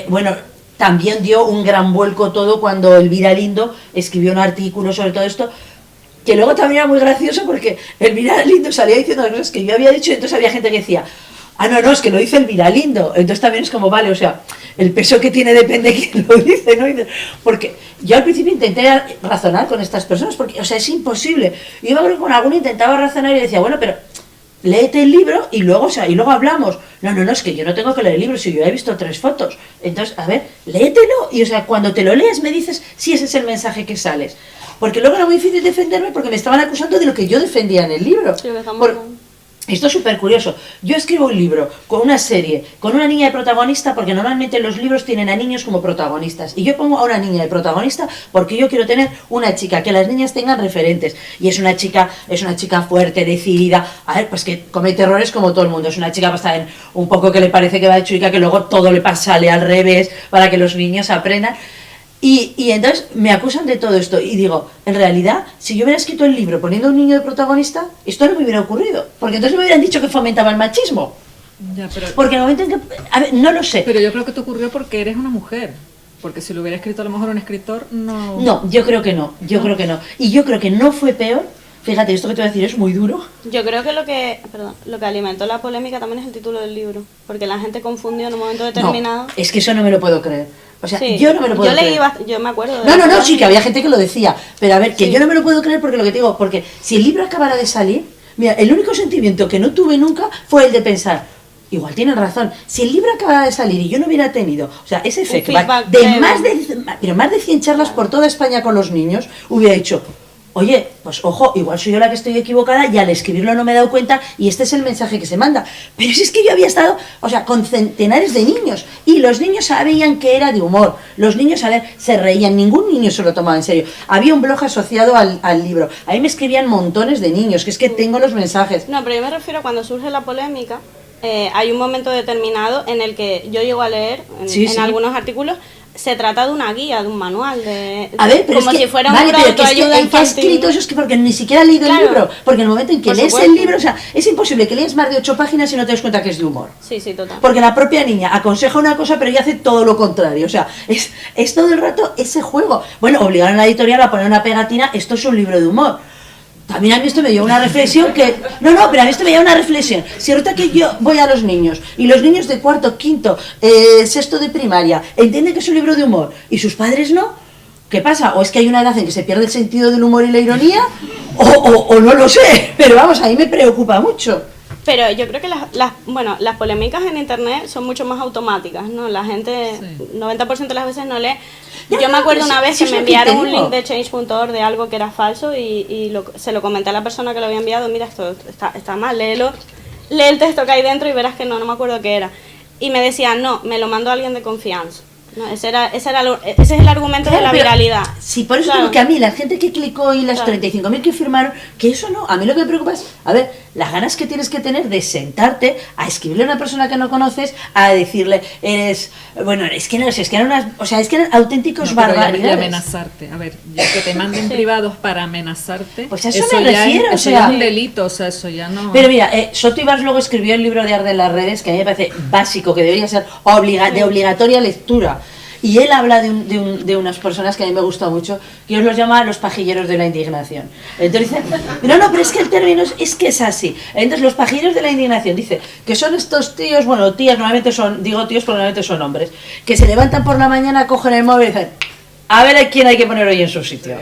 Speaker 3: Bueno, también dio un gran vuelco todo cuando Elvira Lindo escribió un artículo sobre todo esto. que luego también era muy gracioso porque Elvira Lindo salía diciendo las cosas que yo había dicho y entonces había gente que decía, ah, no, es que lo dice Elvira Lindo. Entonces también es como, vale, o sea, el peso que tiene depende de quién lo dice, ¿no? Porque yo al principio intenté razonar con estas personas, porque, o sea, es imposible. Y yo me acuerdo que con alguno intentaba razonar y decía, bueno, pero léete el libro y luego, o sea, y luego hablamos. No, es que yo no tengo que leer el libro si yo he visto 3 fotos. Entonces, a ver, léetelo y, o sea, cuando te lo leas me dices si ese es el mensaje que sales. Porque luego era muy difícil defenderme porque me estaban acusando de lo que yo defendía en el libro.
Speaker 4: Sí,
Speaker 3: Esto es súper curioso. Yo escribo un libro con una serie, con una niña de protagonista, porque normalmente los libros tienen a niños como protagonistas. Y yo pongo a una niña de protagonista porque yo quiero tener una chica, que las niñas tengan referentes. Y es una chica fuerte, decidida. A ver, pues que comete errores como todo el mundo. Es una chica bastante un poco que le parece que va de chuica, que luego todo le sale al revés para que los niños aprendan. Y entonces me acusan de todo esto y digo, en realidad, si yo hubiera escrito el libro poniendo a un niño de protagonista, esto no me hubiera ocurrido, porque entonces me hubieran dicho que fomentaba el machismo.
Speaker 2: Ya, pero,
Speaker 3: porque en el momento en que... A ver, no lo sé.
Speaker 2: Pero yo creo que te ocurrió porque eres una mujer, porque si lo hubiera escrito a lo mejor un escritor, no...
Speaker 3: No, yo creo que no, creo que no. Y yo creo que no fue peor. Fíjate, esto que te voy a decir es muy duro.
Speaker 4: Yo creo que lo que alimentó la polémica también es el título del libro, porque la gente confundió en un momento determinado.
Speaker 3: No, es que eso no me lo puedo creer. O sea,
Speaker 4: sí,
Speaker 3: yo no me lo puedo creer.
Speaker 4: Yo me acuerdo.
Speaker 3: No, sí, que había gente que lo decía. Pero a ver, que yo no me lo puedo creer porque lo que te digo, porque si el libro acabara de salir, mira, el único sentimiento que no tuve nunca fue el de pensar, igual tienen razón, si el libro acabara de salir y yo no hubiera tenido, o sea, ese feedback de más de 100 charlas por toda España con los niños, hubiera dicho, oye, pues ojo, igual soy yo la que estoy equivocada y al escribirlo no me he dado cuenta y este es el mensaje que se manda. Pero si es que yo había estado, o sea, con centenares de niños y los niños sabían que era de humor. Los niños, a ver, se reían, ningún niño se lo tomaba en serio. Había un blog asociado al libro. Ahí me escribían montones de niños, que es que tengo los mensajes.
Speaker 4: No, pero yo me refiero a cuando surge la polémica, hay un momento determinado en el que yo llego a leer en algunos artículos. Se trata de una guía, de un manual,
Speaker 3: a ver, pero
Speaker 4: como
Speaker 3: es que,
Speaker 4: si fuera un
Speaker 3: vale,
Speaker 4: libro de autoayuda
Speaker 3: el que ha escrito eso es que porque ni siquiera ha leído el libro, porque en el momento en que lees el libro, o sea, es imposible que leas más de 8 páginas y no te des cuenta que es de humor.
Speaker 4: Sí, total.
Speaker 3: Porque la propia niña aconseja una cosa pero ella hace todo lo contrario, o sea, es todo el rato ese juego. Bueno, obligaron a la editorial a poner una pegatina, esto es un libro de humor. También a mí esto me dio una reflexión que... No, pero a mí esto me dio una reflexión. Si ahorita que yo voy a los niños, y los niños de cuarto, quinto, sexto de primaria, entienden que es un libro de humor, y sus padres no, ¿qué pasa? ¿O es que hay una edad en que se pierde el sentido del humor y la ironía? O no lo sé, pero vamos, a mí me preocupa mucho.
Speaker 4: Pero yo creo que las polémicas en internet son mucho más automáticas, ¿no? La gente, 90% de las veces no lee. Yo me acuerdo una vez que me enviaron un link de change.org de algo que era falso y se lo comenté a la persona que lo había enviado, mira, esto está mal, léelo, lee el texto que hay dentro y verás que no me acuerdo qué era. Y me decían, no, me lo mandó alguien de confianza. No, ese es el argumento de la viralidad.
Speaker 3: Sí, por eso creo que a mí, la gente que clicó y las 35.000 que firmaron, que eso no, a mí lo que me preocupa es, a ver, las ganas que tienes que tener de sentarte a escribirle a una persona que no conoces, a decirle, es que eran auténticos barbaridades.
Speaker 2: Y amenazarte, a ver, ya que te manden privados para amenazarte,
Speaker 3: pues eso me refiero,
Speaker 2: eso ya es un delito, o sea, eso ya no...
Speaker 3: Pero mira, Soto Ibars luego escribió el libro de Arde en las redes, que a mí me parece básico, que debería ser de obligatoria lectura. Y él habla de unas personas que a mí me gusta mucho, que os los llama los pajilleros de la indignación. Entonces dice, no, pero es que el término es que es así. Entonces los pajilleros de la indignación, dice, que son estos tíos, bueno, tías, normalmente digo tíos porque normalmente son hombres, que se levantan por la mañana, cogen el móvil y dicen, a ver a quién hay que poner hoy en su sitio.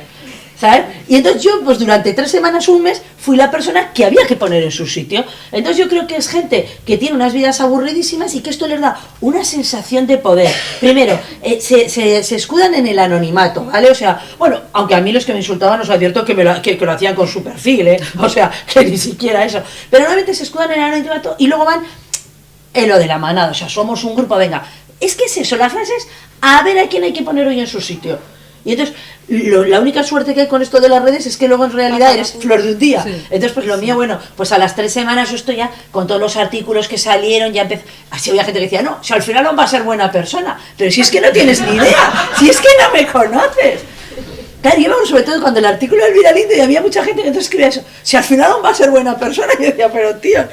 Speaker 3: ¿Sabes? Y entonces yo, pues durante 3 semanas, un mes, fui la persona que había que poner en su sitio. Entonces yo creo que es gente que tiene unas vidas aburridísimas y que esto les da una sensación de poder. Primero, se escudan en el anonimato, ¿vale? O sea, bueno, aunque a mí los que me insultaban os advierto que lo hacían con su perfil, ¿eh? O sea, que ni siquiera eso. Pero normalmente se escudan en el anonimato y luego van en lo de la manada. O sea, somos un grupo, venga. Es que es eso, la frase es a ver a quién hay que poner hoy en su sitio. Y entonces, la única suerte que hay con esto de las redes es que luego en realidad eres flor de un día. Sí. Entonces, pues lo mío, bueno, pues a las 3 semanas yo estoy ya con todos los artículos que salieron, ya empezó. Así había gente que decía, no, si al final no va a ser buena persona, pero si es que no tienes ni idea, si es que no me conoces. Claro, yo sobre todo cuando el artículo del Elvira Lindo y había mucha gente que entonces escribía eso, si al final no va a ser buena persona, y yo decía, pero tío.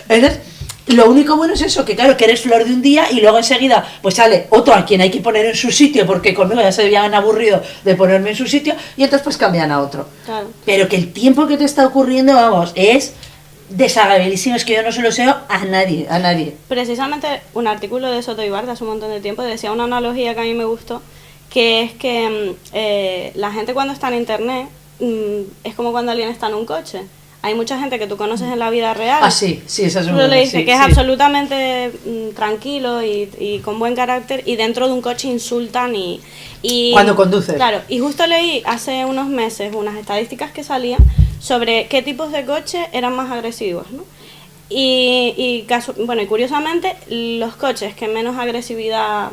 Speaker 3: Entonces, Lo único bueno es eso, que claro, que eres flor de un día y luego enseguida pues sale otro a quien hay que poner en su sitio, porque conmigo ya se habían aburrido de ponerme en su sitio, y entonces pues cambian a otro.
Speaker 4: Claro.
Speaker 3: Pero que el tiempo que te está ocurriendo, vamos, es desagradabilísimo, es que yo no se lo deseo a nadie, a nadie.
Speaker 4: Precisamente un artículo de Soto Ibarra hace un montón de tiempo decía una analogía que a mí me gustó, que es que la gente cuando está en internet es como cuando alguien está en un coche. Hay mucha gente que tú conoces en la vida real.
Speaker 3: Ah, sí, sí, esa es
Speaker 4: Tú
Speaker 3: una.
Speaker 4: le dices
Speaker 3: Sí,
Speaker 4: que es
Speaker 3: sí.
Speaker 4: absolutamente tranquilo y con buen carácter, y dentro de un coche insultan y
Speaker 3: Cuando conduces.
Speaker 4: Claro, y justo leí hace unos meses unas estadísticas que salían sobre qué tipos de coches eran más agresivos, ¿no? Y curiosamente, los coches que menos agresividad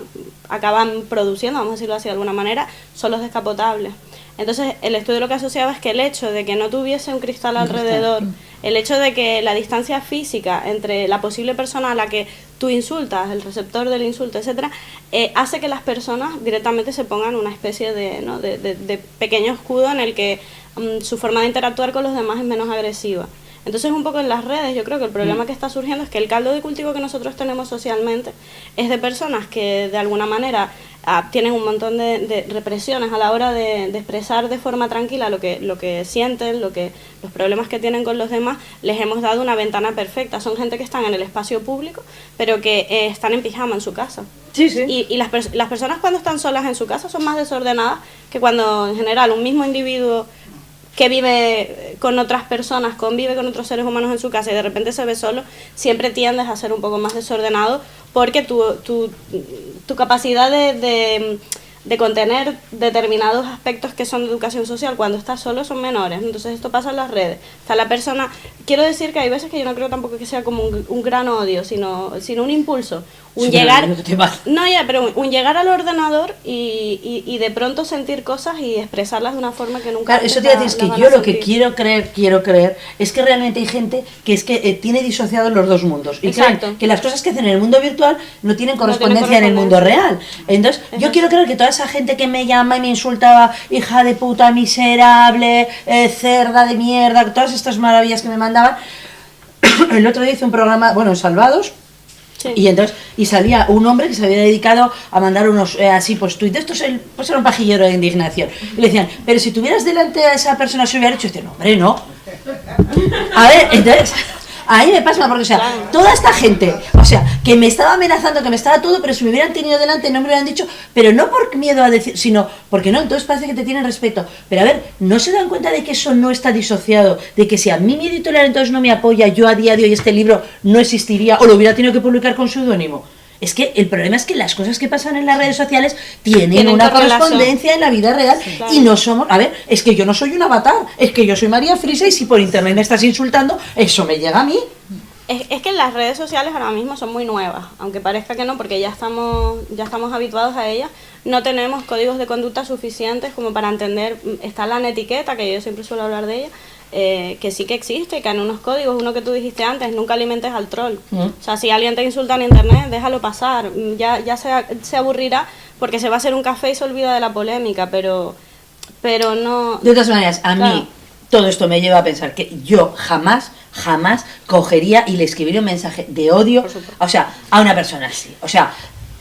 Speaker 4: acaban produciendo, vamos a decirlo así de alguna manera, son los descapotables. Entonces, el estudio lo que asociaba es que el hecho de que no tuviese un cristal alrededor, el hecho de que la distancia física entre la posible persona a la que tú insultas, el receptor del insulto, etcétera, hace que las personas directamente se pongan una especie de pequeño escudo en el que su forma de interactuar con los demás es menos agresiva. Entonces, un poco en las redes, yo creo que el problema que está surgiendo es que el caldo de cultivo que nosotros tenemos socialmente es de personas que de alguna manera tienen un montón de represiones a la hora de expresar de forma tranquila lo que sienten, los problemas que tienen con los demás. Les hemos dado una ventana perfecta. Son gente que están en el espacio público, pero que están en pijama en su casa.
Speaker 3: Sí, sí.
Speaker 4: Y las personas cuando están solas en su casa son más desordenadas que cuando en general un mismo individuo que vive con otras personas, convive con otros seres humanos en su casa y de repente se ve solo, siempre tiendes a ser un poco más desordenado porque tu capacidad de contener determinados aspectos que son de educación social cuando estás solo son menores. Entonces esto pasa en las redes. Está la persona, quiero decir que hay veces que yo no creo tampoco que sea como un gran odio, sino un impulso. Un llegar, pero un llegar al ordenador y de pronto sentir cosas y expresarlas de una forma que nunca.
Speaker 3: Claro, eso te iba a decir, es que yo lo que quiero creer es que realmente hay gente que es que tiene disociados los dos mundos y creen que las cosas que hacen en el mundo virtual no tienen correspondencia en el mundo real. Entonces, yo quiero creer que toda esa gente que me llama y me insultaba, hija de puta miserable, cerda de mierda, todas estas maravillas que me mandaban. El otro día hice un programa, bueno, en Salvados. Sí. Y salía un hombre que se había dedicado a mandar unos así pues tuits. Esto pues era un pajillero de indignación. Y le decían, pero si tuvieras delante a esa persona se hubiera hecho. Y dice, no, hombre, no. A ver, entonces, a mí me pasa porque, o sea, toda esta gente, o sea, que me estaba amenazando, que me estaba todo, pero si me hubieran tenido delante no me lo hubieran dicho, pero no por miedo a decir, sino porque no, entonces parece que te tienen respeto. Pero a ver, ¿no se dan cuenta de que eso no está disociado? De que si a mí mi editorial entonces no me apoya, yo a día de hoy este libro no existiría o lo hubiera tenido que publicar con seudónimo. Es que el problema es que las cosas que pasan en las redes sociales tienen una correspondencia en la vida real, sí, claro. Y no somos, a ver, es que yo no soy un avatar, es que yo soy María Frisa y si por internet me estás insultando, eso me llega a mí.
Speaker 4: Es que las redes sociales ahora mismo son muy nuevas, aunque parezca que no, porque ya estamos habituados a ellas. No tenemos códigos de conducta suficientes como para entender, está la netiqueta, que yo siempre suelo hablar de ella, que sí que existe, que en unos códigos, uno que tú dijiste antes, nunca alimentes al troll. O sea, si alguien te insulta en internet, déjalo pasar, ya se aburrirá porque se va a hacer un café y se olvida de la polémica, pero no...
Speaker 3: De todas maneras, a mí todo esto me lleva a pensar que yo jamás cogería y le escribiría un mensaje de odio, o sea, a una persona así, o sea...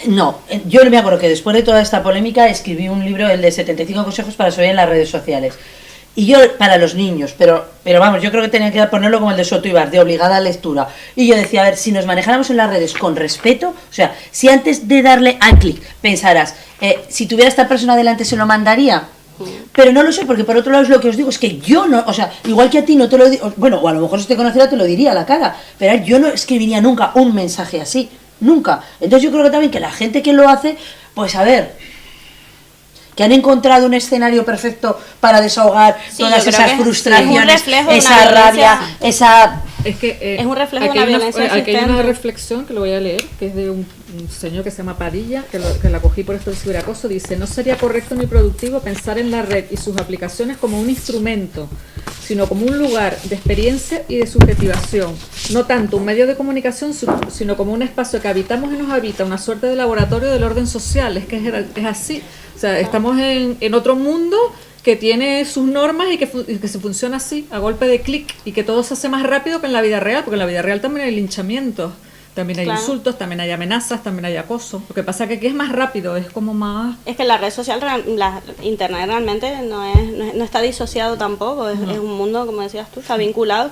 Speaker 3: No, yo me acuerdo que después de toda esta polémica escribí un libro, el de 75 consejos para sobrevivir en las redes sociales. Y yo, para los niños, pero vamos, yo creo que tenía que ponerlo como el de Soto Ibarra, de obligada lectura. Y yo decía, a ver, si nos manejáramos en las redes con respeto, o sea, si antes de darle al clic pensaras, si tuviera esta persona delante se lo mandaría, pero no lo sé, porque por otro lado es lo que os digo, es que yo no, o sea, igual que a ti no te lo digo, bueno, o a lo mejor si te conociera te lo diría a la cara, pero yo no escribiría nunca un mensaje así. Nunca. Entonces yo creo que también que la gente que lo hace, pues a ver, que han encontrado un escenario perfecto para desahogar todas esas frustraciones, esa rabia, esa...
Speaker 2: Es que
Speaker 4: es un reflejo de una violencia existente.
Speaker 2: Aquí hay una reflexión que lo voy a leer, que es de un señor que se llama Padilla, que la cogí por esto del ciberacoso. Dice: no sería correcto ni productivo pensar en la red y sus aplicaciones como un instrumento, sino como un lugar de experiencia y de subjetivación, no tanto un medio de comunicación, sino como un espacio que habitamos y nos habita, una suerte de laboratorio del orden social. Es que es así, o sea, estamos en otro mundo que tiene sus normas y que se funciona así, a golpe de clic, y que todo se hace más rápido que en la vida real, porque en la vida real también hay linchamientos. También hay
Speaker 4: Claro.
Speaker 2: insultos, también hay amenazas, también hay acoso. Lo que pasa es que aquí es más rápido, es como más...
Speaker 4: Es que la red social, internet realmente no está disociado tampoco, es un mundo, como decías tú, está vinculado,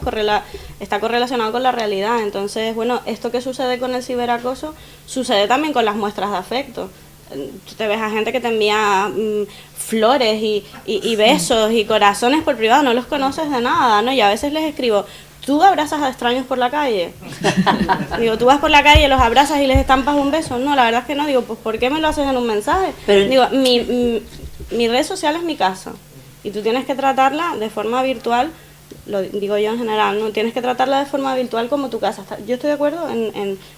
Speaker 4: está correlacionado con la realidad. Entonces, bueno, esto que sucede con el ciberacoso sucede también con las muestras de afecto. Tú te ves a gente que te envía flores y besos y corazones por privado, no los conoces de nada, ¿no? Y a veces les escribo, ¿tú abrazas a extraños por la calle? Digo, ¿tú vas por la calle, los abrazas y les estampas un beso? No, la verdad es que no. Digo, pues ¿por qué me lo haces en un mensaje?
Speaker 3: Pero-
Speaker 4: Digo, mi red social es mi casa y tú tienes que tratarla de forma virtual, lo digo yo en general, ¿no? Tienes que tratarla de forma virtual como tu casa. Yo estoy de acuerdo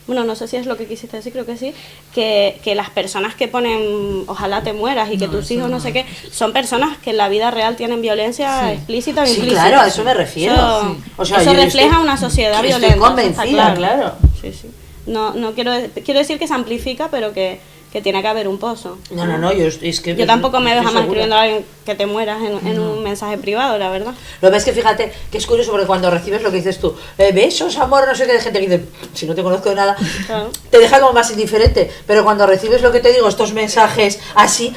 Speaker 4: bueno, no sé si es lo que quisiste decir, creo que sí, que las personas que ponen ojalá te mueras y que tus hijos no sé qué, son personas que en la vida real tienen violencia explícita o
Speaker 3: Sí,
Speaker 4: implícita.
Speaker 3: claro, a eso me refiero.
Speaker 4: Eso,
Speaker 3: Sí. O sea,
Speaker 4: eso
Speaker 3: yo
Speaker 4: refleja
Speaker 3: estoy-
Speaker 4: una sociedad
Speaker 3: estoy
Speaker 4: violenta. eso está
Speaker 3: convencida, claro.
Speaker 4: Sí, sí. No quiero decir que se amplifica, pero que tiene que haber un pozo.
Speaker 3: No, es que...
Speaker 4: Yo tampoco me veo
Speaker 3: estoy
Speaker 4: jamás
Speaker 3: segura.
Speaker 4: escribiendo a alguien que te mueras en un mensaje privado, la verdad.
Speaker 3: Lo que pasa es que fíjate que es curioso porque cuando recibes lo que dices tú, besos, amor, no sé qué, de gente que dice, si no te conozco de nada,
Speaker 4: Claro.
Speaker 3: te deja como más indiferente. Pero cuando recibes lo que te digo, estos mensajes así,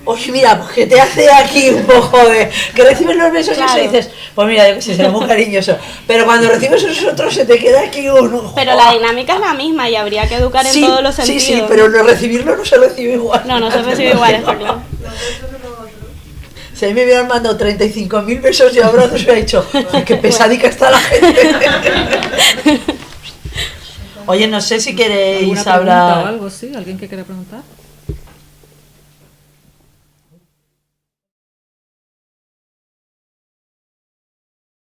Speaker 3: oye, mira, pues que te hace aquí un poco de... que recibes los besos
Speaker 4: Claro.
Speaker 3: y eso dices, pues mira, yo que sé, será muy cariñoso. Pero cuando recibes esos otros se te queda aquí uno.
Speaker 4: Pero la dinámica es la misma y habría que educar en todos los sentidos.
Speaker 3: Sí, pero no recibirlo no se recibe igual.
Speaker 4: No se recibe igual, está claro.
Speaker 3: Si a mí me hubieran mandado 35.000 besos y abrazos, me ha dicho, ay, qué pesadica está la gente. Oye, no sé si
Speaker 2: ¿Alguna
Speaker 3: queréis
Speaker 2: pregunta o
Speaker 3: hablar...
Speaker 2: algo, sí? ¿Alguien que quiera preguntar?